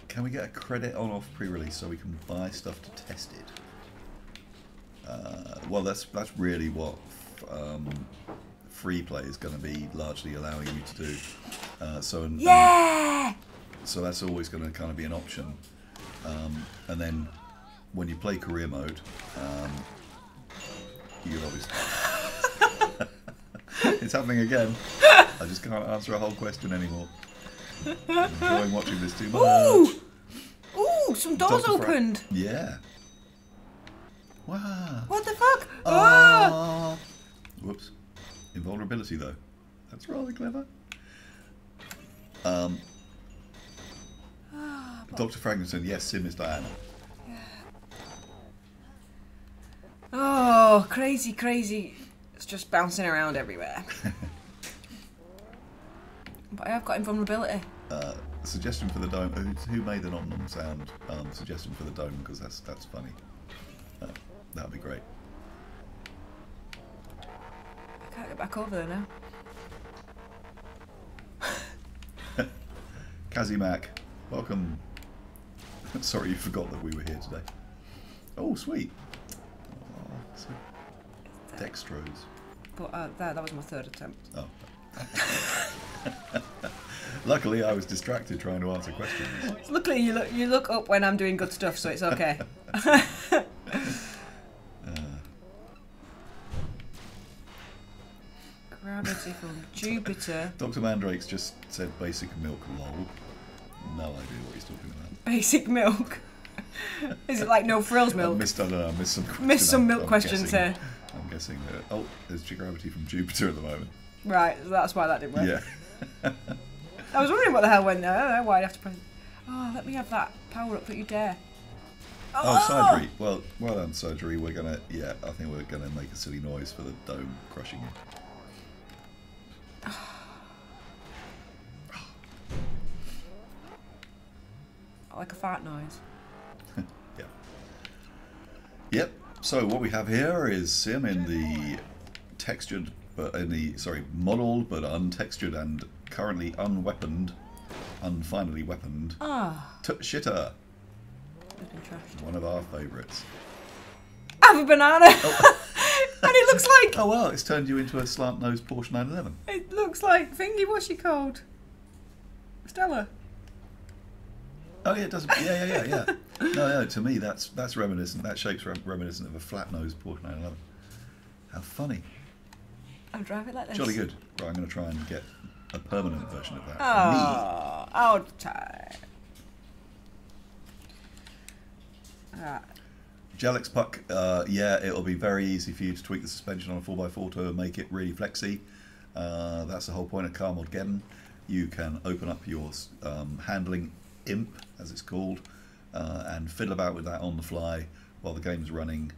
Can we get a credit on/off pre-release so we can buy stuff to test it? Well, that's really what free play is going to be largely allowing you to do. So that's always going to kind of be an option. And then when you play career mode, you'll obviously... It's happening again. I just can't answer a whole question anymore. I'm enjoying watching this too much. Ooh, some doors opened. Yeah. Wow. What the fuck? Whoops. Invulnerability though. That's rather clever. Dr. Frankenstein, yes, Sim is Diana. Oh, crazy. It's just bouncing around everywhere. But I have got invulnerability. Suggestion for the dome. Who made the nom nom sound? Suggestion for the dome, because that's funny. That'd be great. I can't get back over there now. Kazimak, welcome. Sorry you forgot that we were here today. Oh, sweet. Oh, sweet. Dextrose. But that was my third attempt. Oh. Luckily, I was distracted trying to answer questions. Luckily, you look up when I'm doing good stuff, so it's okay. Gravity from Jupiter. Dr. Mandrake's just said basic milk lol. No idea what he's talking about. Basic milk. Is it like no frills milk? I missed some Missed some milk questions here. I'm guessing that. Oh, there's gravity from Jupiter at the moment. Right, that's why that didn't work. Yeah. I was wondering what the hell went there. I don't know why I'd have to press. Oh, let me have that power up that you dare. Oh, surgery. Well done, surgery. We're gonna. Yeah, I think we're gonna make a silly noise for the dome crushing you. Like a fart noise. Yeah. Yep. So what we have here is Sim in the textured, but modelled but untextured and currently unweaponed, unfinally weaponed. Tashita. One of our favourites. Have a banana. Oh. And it looks like. Oh well, it's turned you into a slant-nosed Porsche 911. It looks like thingy. What's she called? Stella. Oh yeah, it does. Yeah. No, to me that's reminiscent. That shape's reminiscent of a flat-nosed Porsche 911. How funny! I'll drive it like this. Jolly good. Right, I'm going to try and get a permanent version of that. For Oh, I'll try. Alright. Jelix Puck, yeah, it'll be very easy for you to tweak the suspension on a 4x4 to make it really flexy. That's the whole point of Carmageddon. You can open up your handling imp, as it's called, and fiddle about with that on the fly while the game's running,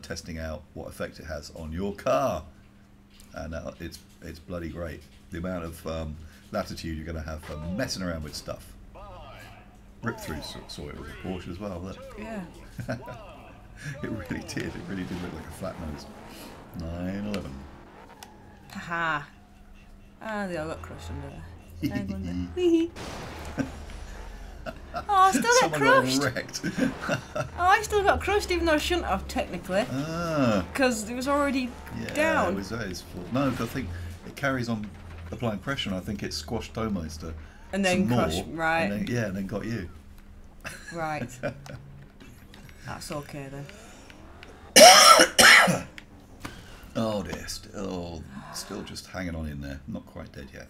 testing out what effect it has on your car. And it's bloody great. The amount of latitude you're going to have for messing around with stuff. Rip Through saw it with a Porsche as well. Look. Yeah. It really did. It really did look like a flat nose. 911. Haha. Ah, they all got crushed under there. Oh, I still get Someone crushed. got wrecked. Oh, I still got crushed, even though I shouldn't have technically, Ah, because it was already yeah, down. it was his fault. No, I think it carries on applying pressure, and I think it squashed Domeister. And then some crushed, more, right? And then, and then got you. Right. That's okay then. Oh dear, still just hanging on in there. Not quite dead yet.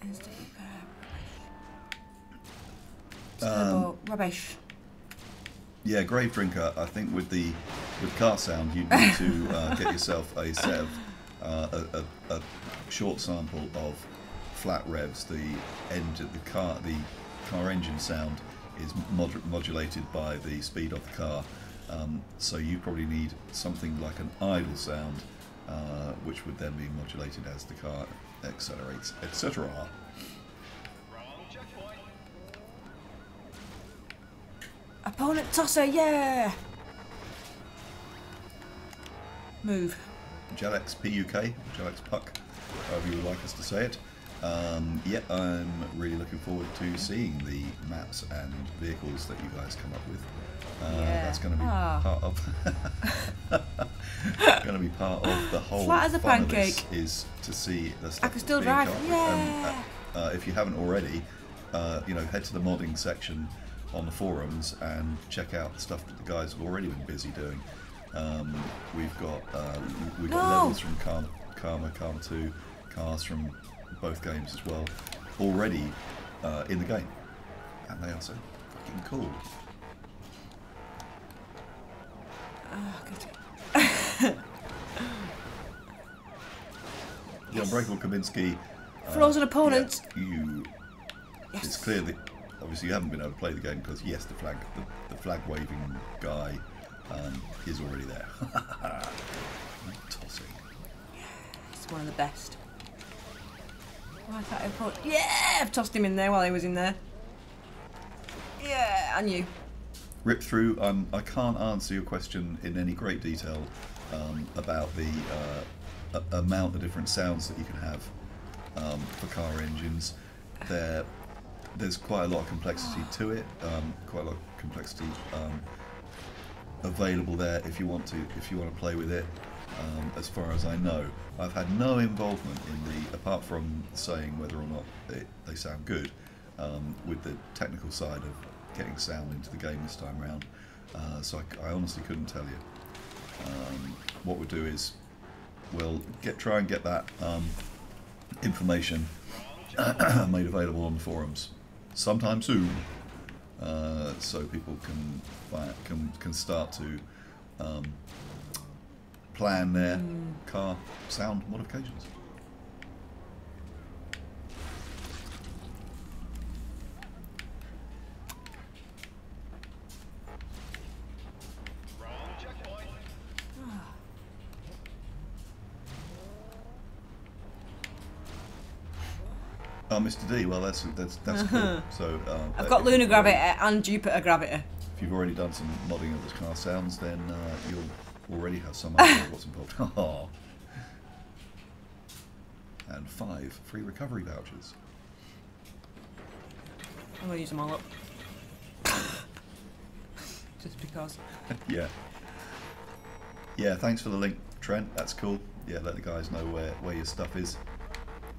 Rubbish. Yeah, Grave Drinker. I think with car sound, you need to get yourself a set of a short sample of flat revs. The car engine sound is modulated by the speed of the car. So you probably need something like an idle sound, which would then be modulated as the car accelerates, etc. Opponent tosser, yeah! Move. Jelix PUK, Jelix Puck, however you would like us to say it. Yeah, I'm really looking forward to seeing the maps and vehicles that you guys come up with. Yeah. That's going to be part of going to be part of the whole Flat as a fun of pancake. this is to see the stuff. I can still that's being drive. come up with. Yeah. And, if you haven't already, head to the modding section on the forums and check out the stuff that the guys have already been busy doing. We've got levels from Karma 2, cars from both games as well, already in the game, and they are so fucking cool. Oh, good. The Unbreakable Kaminsky. Flaws and opponents. Yeah, Yes. It's clear that obviously you haven't been able to play the game because yes, the flag waving guy is already there. Tossing. It's one of the best. Oh, I thought I put. Yeah, I've tossed him in there while he was in there. Yeah, and you. Rip Through. I can't answer your question in any great detail about the amount of different sounds that you can have for car engines. There's quite a lot of complexity to it. Quite a lot of complexity available there if you want to play with it. As far as I know, I've had no involvement in apart from saying whether or not they sound good, with the technical side of getting sound into the game this time round. So I honestly couldn't tell you. What we'll do is we'll try and get that information made available on the forums sometime soon, so people can start to plan their car sound modifications. Oh, Mr. D. Well, that's cool. So I've got Lunar Gravity and Jupiter Gravity. If you've already done some modding of the car sounds, then you'll already have some idea of what's involved. Oh. And 5 free recovery vouchers. I'm gonna use them all up. Just because. Yeah. Yeah, thanks for the link, Trent. That's cool. Yeah, let the guys know where your stuff is.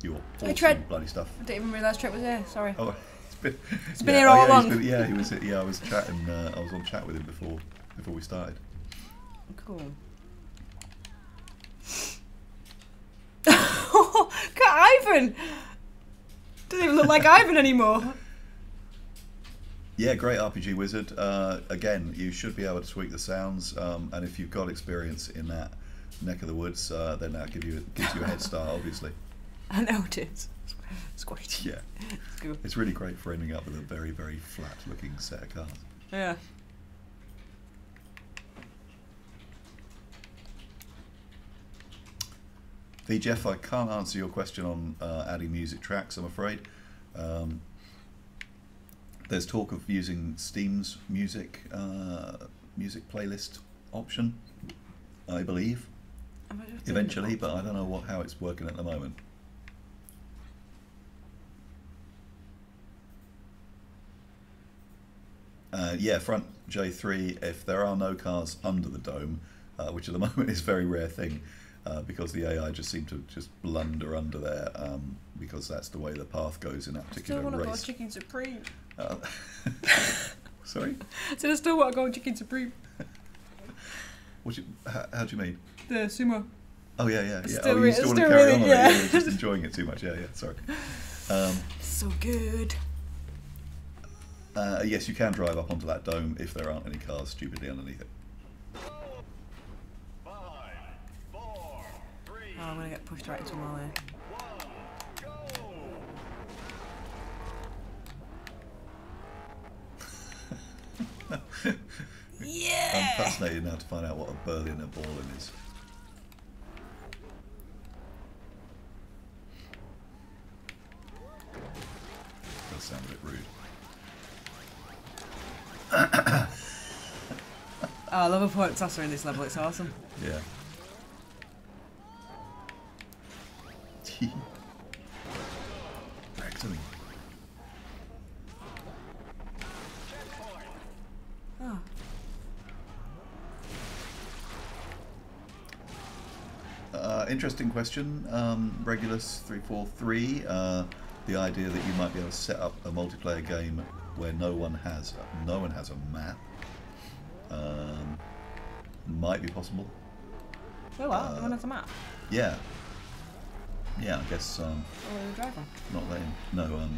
Your awesome Trent. bloody stuff. I didn't even realise Trent was there, sorry. Oh, it's It's been here all along. Yeah, he was. Yeah, I was chatting. I was on chat with him before we started. Cool. Look at Ivan! Doesn't even look like Ivan anymore. Yeah, great RPG wizard. Again, you should be able to tweak the sounds, and if you've got experience in that neck of the woods, then that gives you a head start, obviously. I know it is. It's great. Yeah, It's cool. it's really great for ending up with a very, very flat-looking set of cards. Yeah. Jeff, I can't answer your question on adding music tracks, I'm afraid. There's talk of using Steam's music playlist option, I believe, eventually, but I don't know how it's working at the moment. Yeah, front J3, if there are no cars under the dome, which at the moment is a very rare thing, because the AI just seem to just blunder under there, because that's the way the path goes in that particular I still want to race. go Chicken Supreme. Sorry? I said I still want to go Chicken Supreme. How do you mean? The sumo. Oh yeah. Oh, Still you still want to still carry really- on on yeah. it? You're just enjoying it too much. Yeah. Sorry. So good. Yes, you can drive up onto that dome if there aren't any cars stupidly underneath it. 5, 4, 3, Oh, I'm gonna get pushed right into my way. 1, go! Yeah. I'm fascinated now to find out what a Berliner Ballin is. Does sound a bit rude. Oh, I love a point tosser in this level. It's awesome. Yeah. Excellent. Oh. Interesting question. Regulus 343. The idea that you might be able to set up a multiplayer game where no one has a map might be possible. Oh, what? No one has a map. Yeah. Yeah, I guess Oh, where are we driving? not letting. No,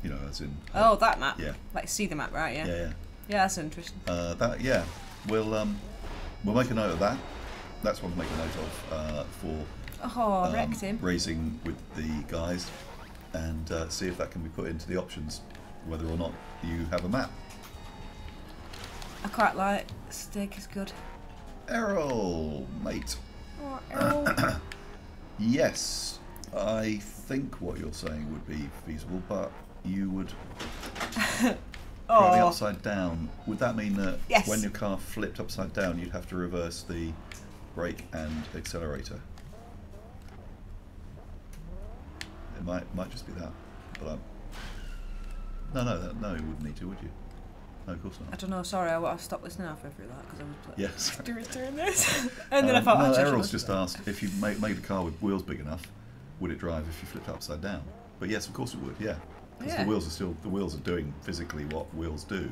you know, as in. Oh, that map. Yeah. Like see the map, right? Yeah. Yeah. Yeah, that's interesting. That yeah. We'll make a note of that. That's one to make a note of for Oh, wrecked him. racing with the guys, and see if that can be put into the options, whether or not you have a map. I quite like steak is good. Errol, mate. Oh, Errol. Yes, I think what you're saying would be feasible, but you would driving Oh, upside down. Would that mean that Yes. when your car flipped upside down, you'd have to reverse the brake and accelerator? It might just be that, but no, you wouldn't need to, would you? No, of course I not. don't know. Sorry, I stopped listening halfway through that because I was like, Yes. doing this, and then I thought, no, actually, I should Errol's listen just to that. asked if you made the car with wheels big enough, would it drive if you flipped upside down? But yes, of course it would. Yeah, because Yeah. the wheels are doing physically what wheels do,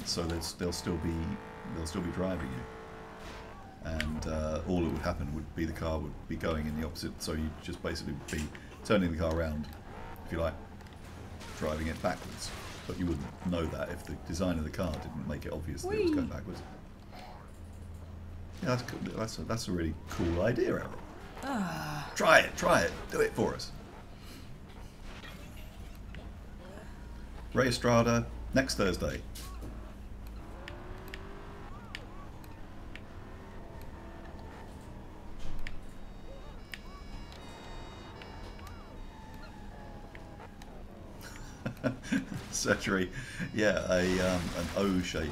so they'll still be driving you, and all that would happen would be the car would be going in the opposite. So you'd just basically be turning the car around, if you like, driving it backwards. But you wouldn't know that if the design of the car didn't make it obvious that it was Whee! going backwards. Yeah, that's cool. That's a really cool idea, Errol. Ah, Try it, do it for us. Ray Estrada, next Thursday. Surgery, yeah, an O-shaped,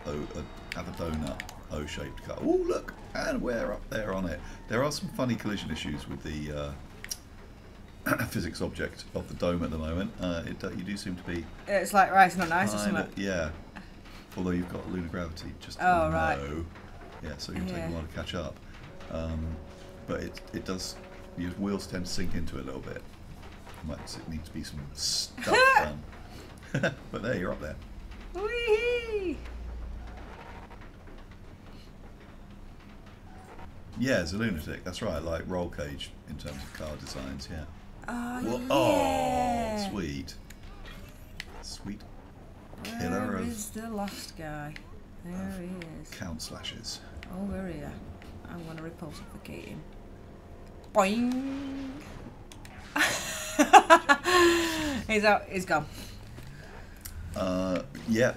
have a donut O-shaped car. Oh look, and we're up there on it. There are some funny collision issues with the physics object of the dome at the moment. You do seem to be it's like rising on ice or kinda- something. yeah. Although you've got lunar gravity just Oh, right. low. Yeah, so you'll take Yeah. a while to catch up. But it does. Your wheels tend to sink into it a little bit. Might need to be some stuff done. But there, you're up there. Whee! Yeah, it's a lunatic. That's right. Like Roll Cage in terms of card designs. Yeah. Oh, Oh, sweet, sweet killer Where of is the last guy? There he is. count slashes. Oh, we're here. I'm gonna repulsificate him. Boing! He's out. He's gone. Yeah,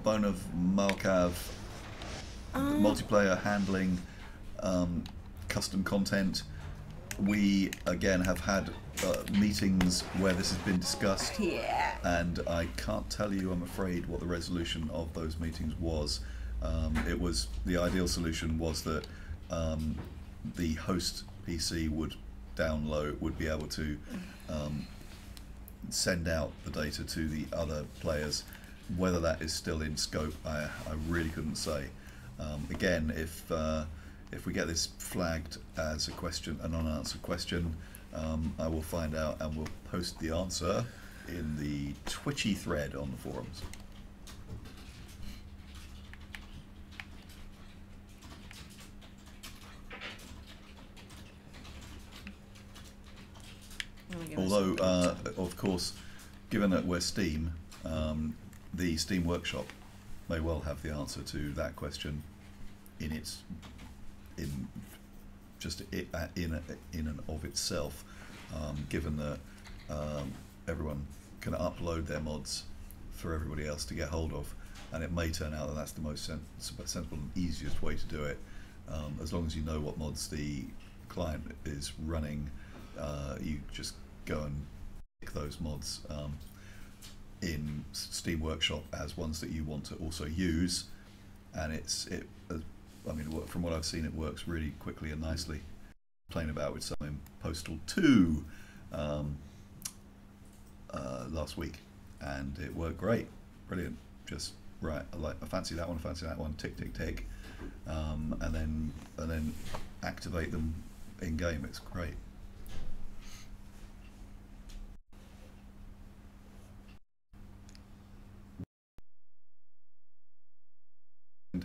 Bone of Malkav, multiplayer handling, custom content. We again have had meetings where this has been discussed, Yeah. and I can't tell you, I'm afraid, what the resolution of those meetings was. It was the ideal solution was that the host PC would be able to send out the data to the other players. Whether that is still in scope, I really couldn't say. Again, if we get this flagged as a question, an unanswered question, I will find out and will post the answer in the Twitchy thread on the forums. Although, of course, given that we're Steam, the Steam Workshop may well have the answer to that question in and of itself, given that everyone can upload their mods for everybody else to get hold of, and it may turn out that that's the most sensible and easiest way to do it. As long as you know what mods the client is running, you just go and pick those mods in Steam Workshop as ones that you want to also use, and I mean, from what I've seen, it works really quickly and nicely. Playing about with some in Postal 2 last week, and it worked great, brilliant. Just right, I fancy that one, tick tick tick, and then activate them in game. It's great.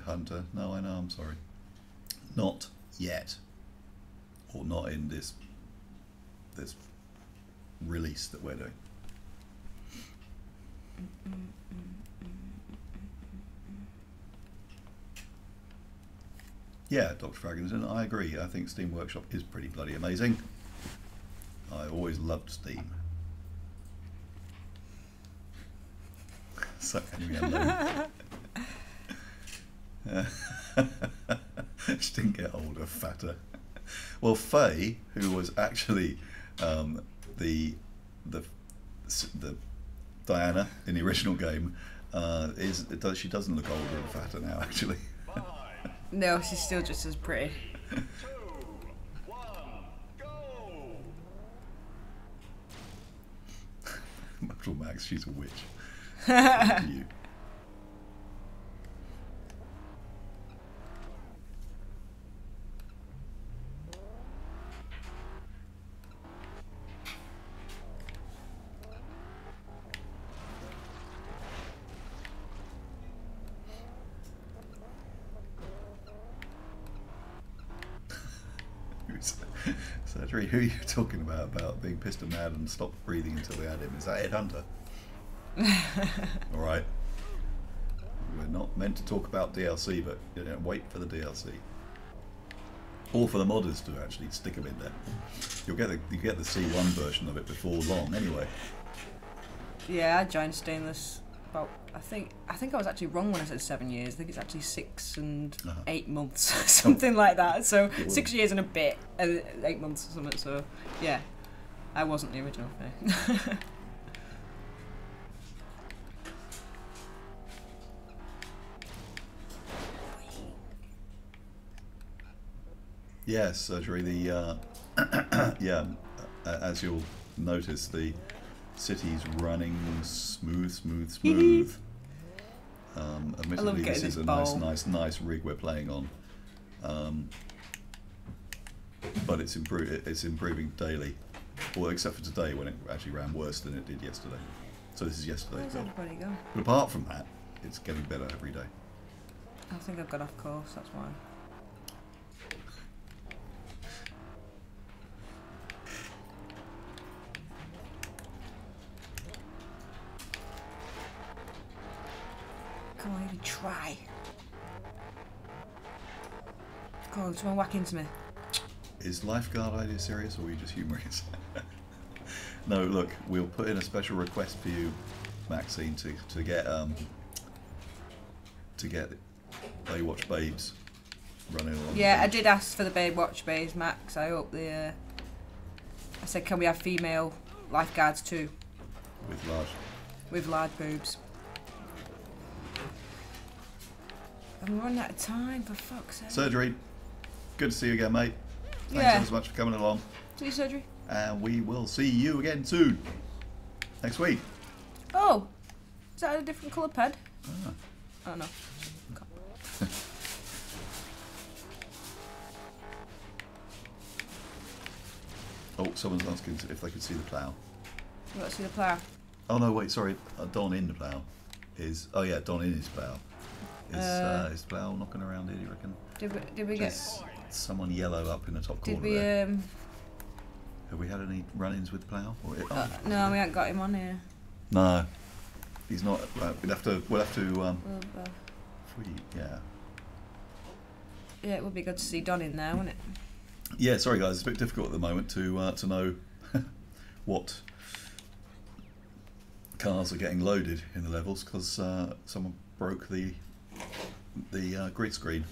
Hunter, no, I know, I'm sorry, not yet, or not in this release that we're doing. Yeah, Dr. Fragonson, I agree. I think Steam Workshop is pretty bloody amazing. I always loved Steam. So anyway, she didn't get older, fatter. Well, Faye, who was actually the Diana in the original game, she doesn't look older and fatter now, actually. No, she's still just as pretty. 2, 1, go! Metal Max, she's a witch. To you. Surgery, who are you talking about being pissed and mad and stopped breathing until they had him? Is that Ed Hunter? Alright. We're not meant to talk about DLC, but wait for the DLC. Or for the modders to actually stick them in there. You get the C1 version of it before long anyway. Yeah, I joined Stainless about, I think I was actually wrong when I said 7 years. I think it's actually 6 and 8 months, something like that. So 6 years and a bit, 8 months or something. So yeah, I wasn't the original Faye. Yes, Surgery, yeah, as you'll notice, the city's running smooth. Admittedly, this is a nice rig we're playing on, but it's improving daily. Well, except for today when it actually ran worse than it did yesterday. So this is yesterday's Where's build. everybody gone? But apart from that, it's getting better every day. I think I've got off course, that's why. Come on, even try. Come on, someone whack into me. Is lifeguard idea serious, or are you just humouring us? No, look, we'll put in a special request for you, Maxine, to get Baywatch Babes running along. Yeah, the I beach. did ask for the Baywatch Bays, Max. I hope the. I said, can we have female lifeguards too? With large. With large boobs. I'm running out of time, for fuck's sake. Surgery. Good to see you again, mate. Thanks Yeah. ever so much for coming along. See you, surgery. And we will see you again soon. Next week. Oh! Is that a different colour ped? Ah. Oh no. Oh, someone's asking if they could see the plough. You got to see the plough. Oh no, wait, sorry. Don in the plough is. Oh yeah, Don in his plough. Is the plough knocking around here? Do you reckon? Did we get? There's someone yellow up in the top corner Did we there. Have we had any run-ins with the plough? Or no, we haven't got him on here. No, he's not. Right, we'll have to. Yeah. Yeah, it would be good to see Don in there, wouldn't it? Yeah, sorry guys, it's a bit difficult at the moment to know what cars are getting loaded in the levels because someone broke the grid screen.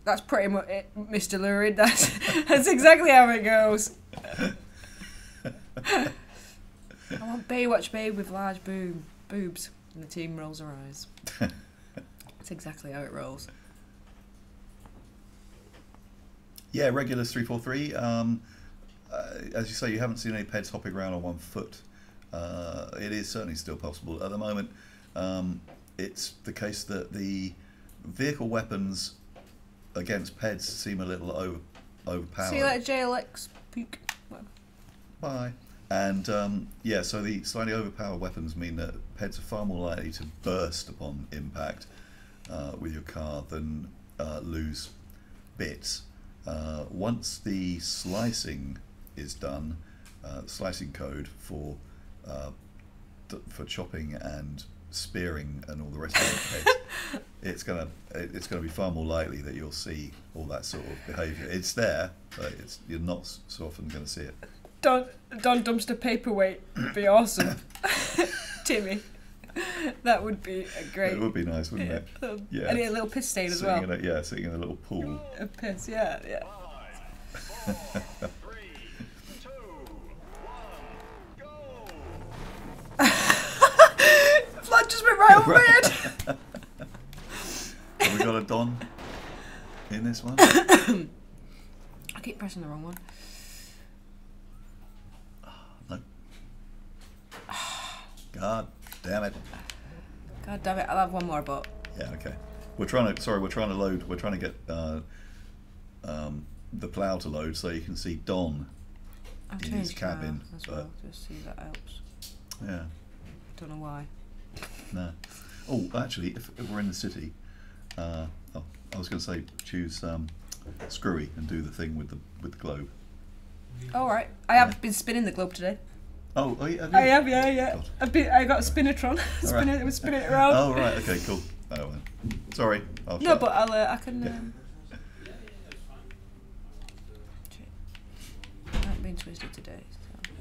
That's pretty much it, Mr. Lurid. That's exactly how it goes. I want Baywatch Babe with large boobs. And the team rolls her eyes. That's exactly how it rolls. Yeah, Regulus 343. As you say, you haven't seen any peds hopping around on 1 foot. It is certainly still possible. At the moment, it's the case that the vehicle weapons against peds seem a little overpowered. See you later, JLX. Peek. Bye. And yeah, so the slightly overpowered weapons mean that peds are far more likely to burst upon impact with your car than lose bits. Once the slicing is done, slicing code for chopping and spearing and all the rest of it, it's gonna be far more likely that you'll see all that sort of behaviour. It's there, but you're not so often going to see it. Don Dumpster Paperweight would be awesome. Timmy. That would be a great. It would be nice, wouldn't it? Yeah. And a little piss stain as well. Sitting in a little pool. A piss, yeah. 5, 4, 3, 2, 1, go! Flood just went right over my head. Have we got a Don in this one? I keep pressing the wrong one. No. God damn it. God damn it, I'll have one more, but Yeah, okay. We're trying to get the plough to load so you can see Don I've in his changed cabin. as But well, just see if that helps. yeah, Don't know why. no. Oh, actually, if we're in the city, I was going to say choose Screwy and do the thing with the globe. Alright, I have been spinning the globe today. Oh, have you? I have, yeah. God. I got a Spinatron. Alright. It was spinning it around. Oh, right, okay, cool. Oh, well. Sorry. I'll No, but I can. Yeah. I haven't been twisted today. So.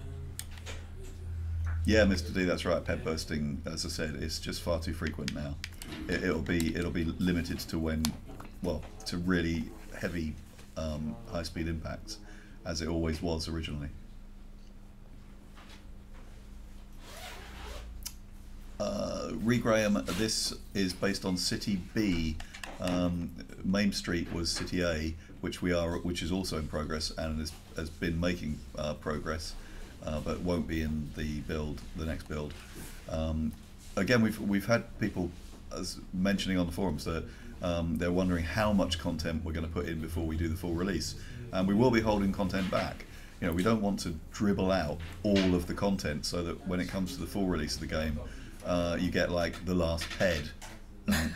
Yeah, Mr. D, that's right. Pet bursting, as I said, is just far too frequent now. It'll be limited to to really heavy high-speed impacts, as it always was originally. Graham, this is based on City B. Main Street was City A, which is also in progress and has been making progress, but won't be in the next build. Again, we've had people mentioning on the forums that they're wondering how much content we're going to put in before we do the full release, and we will be holding content back. You know, we don't want to dribble out all of the content so that when it comes to the full release of the game, you get like the last head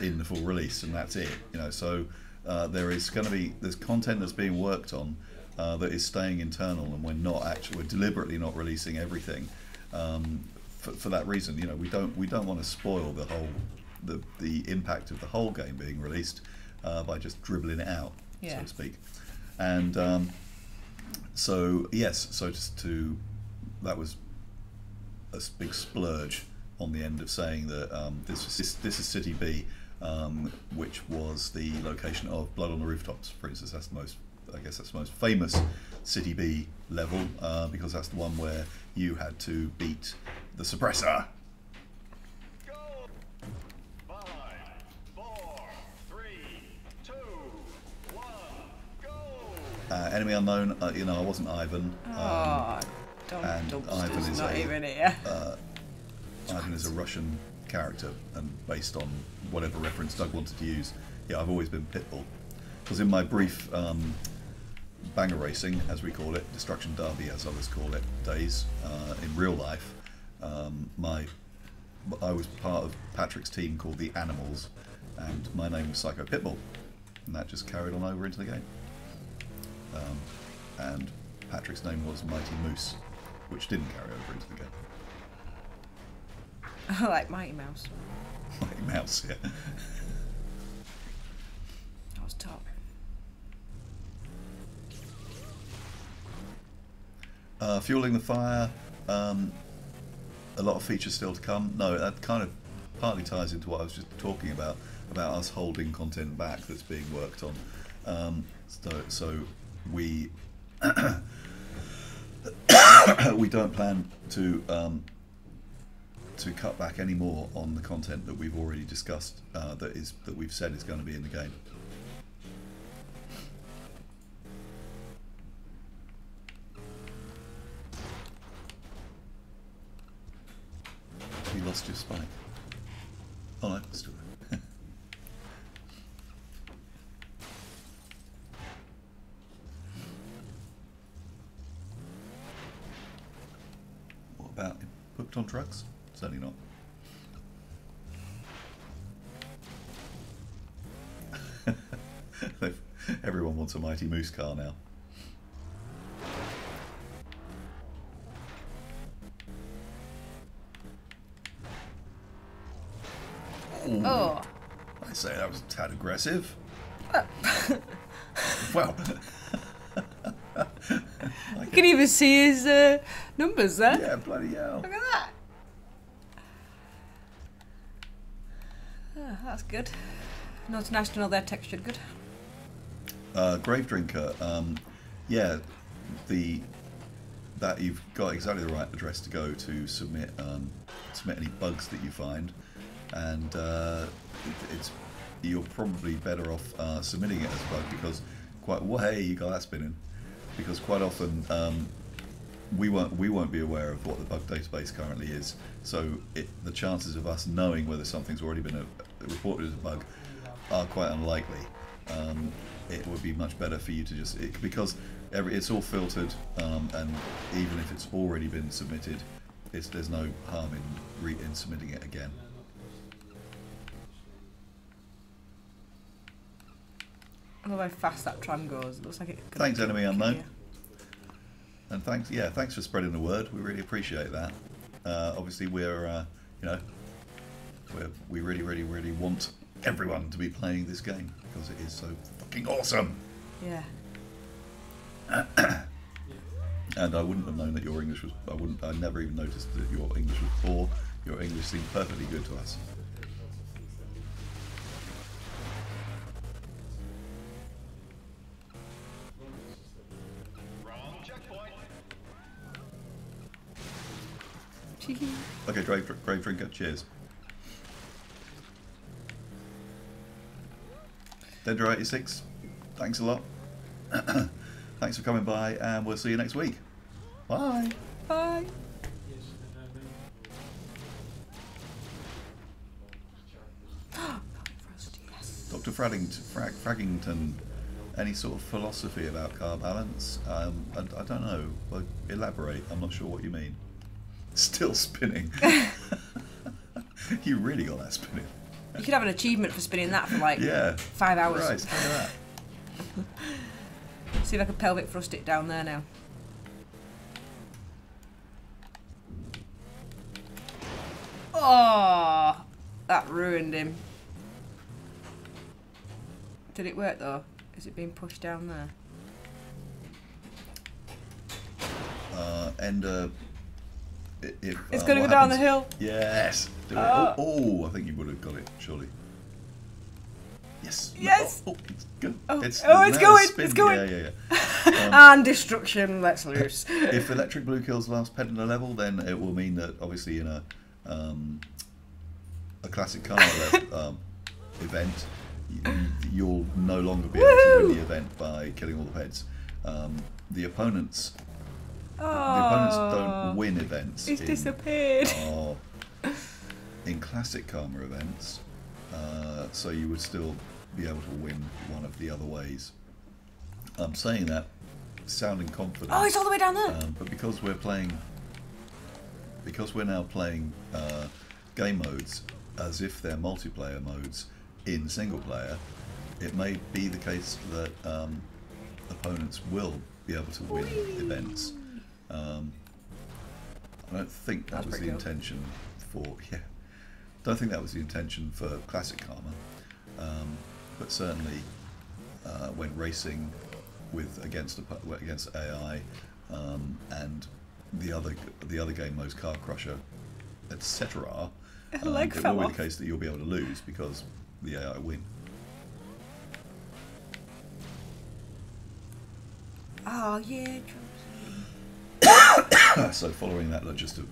in the full release, and that's it. You know, so there's content that's being worked on that is staying internal, and we're deliberately not releasing everything for that reason. You know, we don't want to spoil the impact of the whole game being released by just dribbling it out, so to speak. And so that was a big splurge on the end of saying that this is City B, which was the location of Blood on the Rooftops. For instance, that's the most famous City B level because that's the one where you had to beat the suppressor. Go! 5, 4, 3, 2, 1, go! Enemy unknown. You know, I wasn't Ivan. Don't Ivan is not even here. Ivan is a Russian character, and based on whatever reference Doug wanted to use. Yeah, I've always been Pitbull. Because in my brief banger racing, as we call it, Destruction Derby, as others call it, days in real life, I was part of Patrick's team called the Animals, and my name was Psycho Pitbull, and that just carried on over into the game. And Patrick's name was Mighty Moose, which didn't carry over into the game. I like Mighty Mouse. Mighty Mouse, yeah. That was top. Fueling the fire, a lot of features still to come. No, that kind of partly ties into what I was just talking about us holding content back that's being worked on. So we we don't plan to cut back any more on the content that we've already discussed, that we've said is going to be in the game. You lost your spike. Oh no, still there. What about hooked on drugs? Certainly not. Everyone wants a Mighty Moose car now. Ooh. Oh. I say that was a tad aggressive. Well, You can even see his numbers there. yeah, bloody hell. Look at that. Oh, that's good. Not national, they're textured good. Grave Drinker, yeah, that you've got exactly the right address to go to submit any bugs that you find, and you're probably better off submitting it as a bug, because hey, you got that spinning, because quite often we won't be aware of what the bug database currently is, so the chances of us knowing whether something's already been reported as a bug are quite unlikely. It would be much better for you to just, because it's all filtered, and even if it's already been submitted, there's no harm in submitting it again. I love how fast that tram goes. It looks like it could Thanks, Enemy Unknown. you. And thanks for spreading the word. We really appreciate that. Obviously, we really want everyone to be playing this game because it is so fucking awesome. Yeah. And I wouldn't have known that your English was. I never even noticed that your English was poor. Your English seemed perfectly good to us. Wrong checkpoint. Cheeky. Okay, Grave Drinker, cheers. Dendro86, thanks a lot. Thanks for coming by, and we'll see you next week. Bye. Bye. Dr. Dr. Fraggington, any sort of philosophy about car balance? I don't know. Well, elaborate. I'm not sure what you mean. Still spinning. You really got that spinning. You could have an achievement for spinning that for like Yeah. 5 hours. Right, look at that. See if I can pelvic thrust it down there now. Oh, that ruined him. Did it work though? Is it being pushed down there? It's going to go down the hill. Yes. Do it. Oh, I think you would have got it, surely. Yes. Yes. Oh, it's good. It's now going. spin. It's going. Yeah. And destruction. Let's loose. If electric blue kills the last pet in a level, then it will mean that obviously in a classic car event, you'll no longer be able to win the event by killing all the pets. The opponents don't win events. He's disappeared. In classic karma events, so you would still be able to win one of the other ways. I'm saying that sounding confident. Oh, he's all the way down there. But because we're now playing game modes as if they're multiplayer modes in single player, it may be the case that opponents will be able to win events. I don't think that was the intention for don't think that was the intention for classic karma, but certainly when racing against AI and the other game modes, Car Crusher, etc. It will be the case that you'll be able to lose because the AI win. Oh yeah. So following that, just to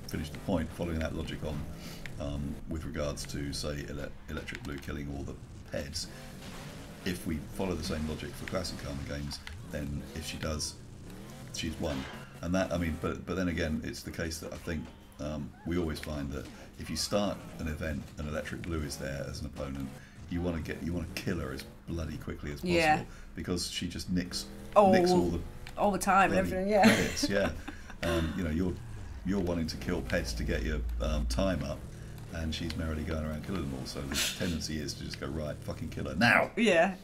finish the point, following that logic on with regards to say electric blue killing all the pets, if we follow the same logic for classic karma games, then if she does, she's won. And that, I mean, but then again, it's the case that I think we always find that if you start an event and electric blue is there as an opponent, you want to kill her as bloody quickly as possible because she just nicks all the time and everything. Yeah. Credits, yeah. You know, you're wanting to kill pets to get your time up, and she's merrily going around killing them all. So the tendency is to just go, right, fucking kill her now. Yeah.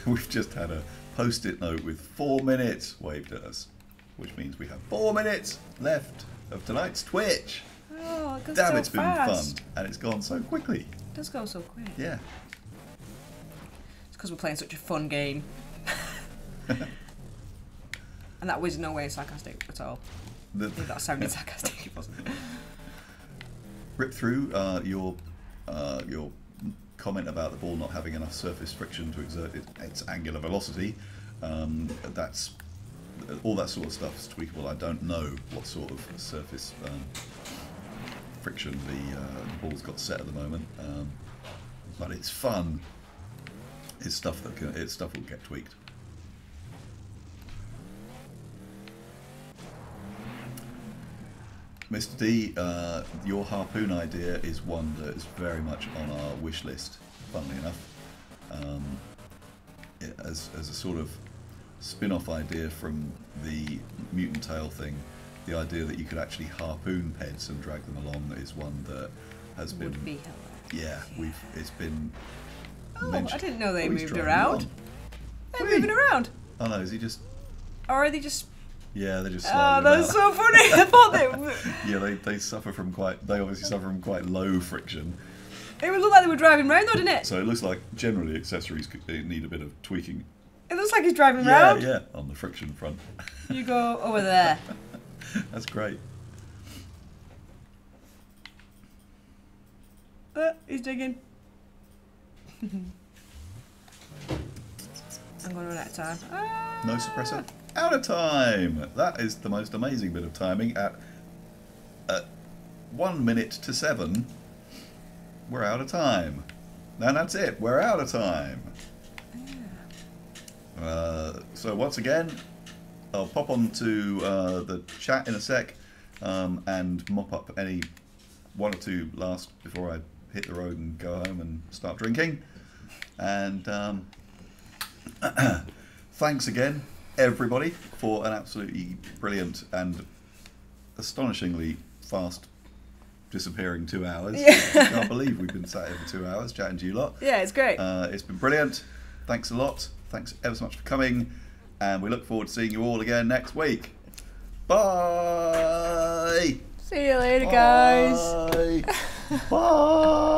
We've just had a post-it note with 4 minutes waved at us, which means we have 4 minutes left of tonight's Twitch. Oh, it goes Damn, so it's been fast. fun, and it's gone so quickly. It does go so quick. Yeah. It's because we're playing such a fun game. And that was no way sarcastic at all. If that sounded sarcastic, it wasn't. Rip through your comment about the ball not having enough surface friction to exert its angular velocity. That's all that sort of stuff is tweakable. I don't know what sort of surface friction the ball's got set at the moment, but it's fun. It's stuff that will get tweaked. Mr. D, your harpoon idea is one that is very much on our wish list, funnily enough. As a sort of spin-off idea from the mutant tail thing, the idea that you could actually harpoon pets and drag them along is one that has been... Would be hilarious. Yeah, it's been mentioned. I didn't know they moved driving around. along. They're moving around. Oh no, is he just... Or are they just... Yeah, they're just Oh, sliding that's about. so funny. I thought they... Yeah, they suffer from they obviously suffer from quite low friction. It would look like they were driving round though, didn't it? So it looks like generally accessories need a bit of tweaking. It looks like he's driving round. Yeah, on the friction front. You go over there. That's great. He's digging. I'm going to run out of time. No suppressor. Out of time. That is the most amazing bit of timing. At 1 minute to 7, we're out of time. And that's it. We're out of time. So once again, I'll pop on to the chat in a sec and mop up any one or two last before I hit the road and go home and start drinking. And thanks again, everybody, for an absolutely brilliant and astonishingly fast disappearing 2 hours. Yeah. I can't believe we've been sat here for 2 hours chatting to you lot. Yeah, it's great. It's been brilliant. Thanks a lot. Thanks ever so much for coming. And we look forward to seeing you all again next week. Bye! See you later, guys. Bye! Bye!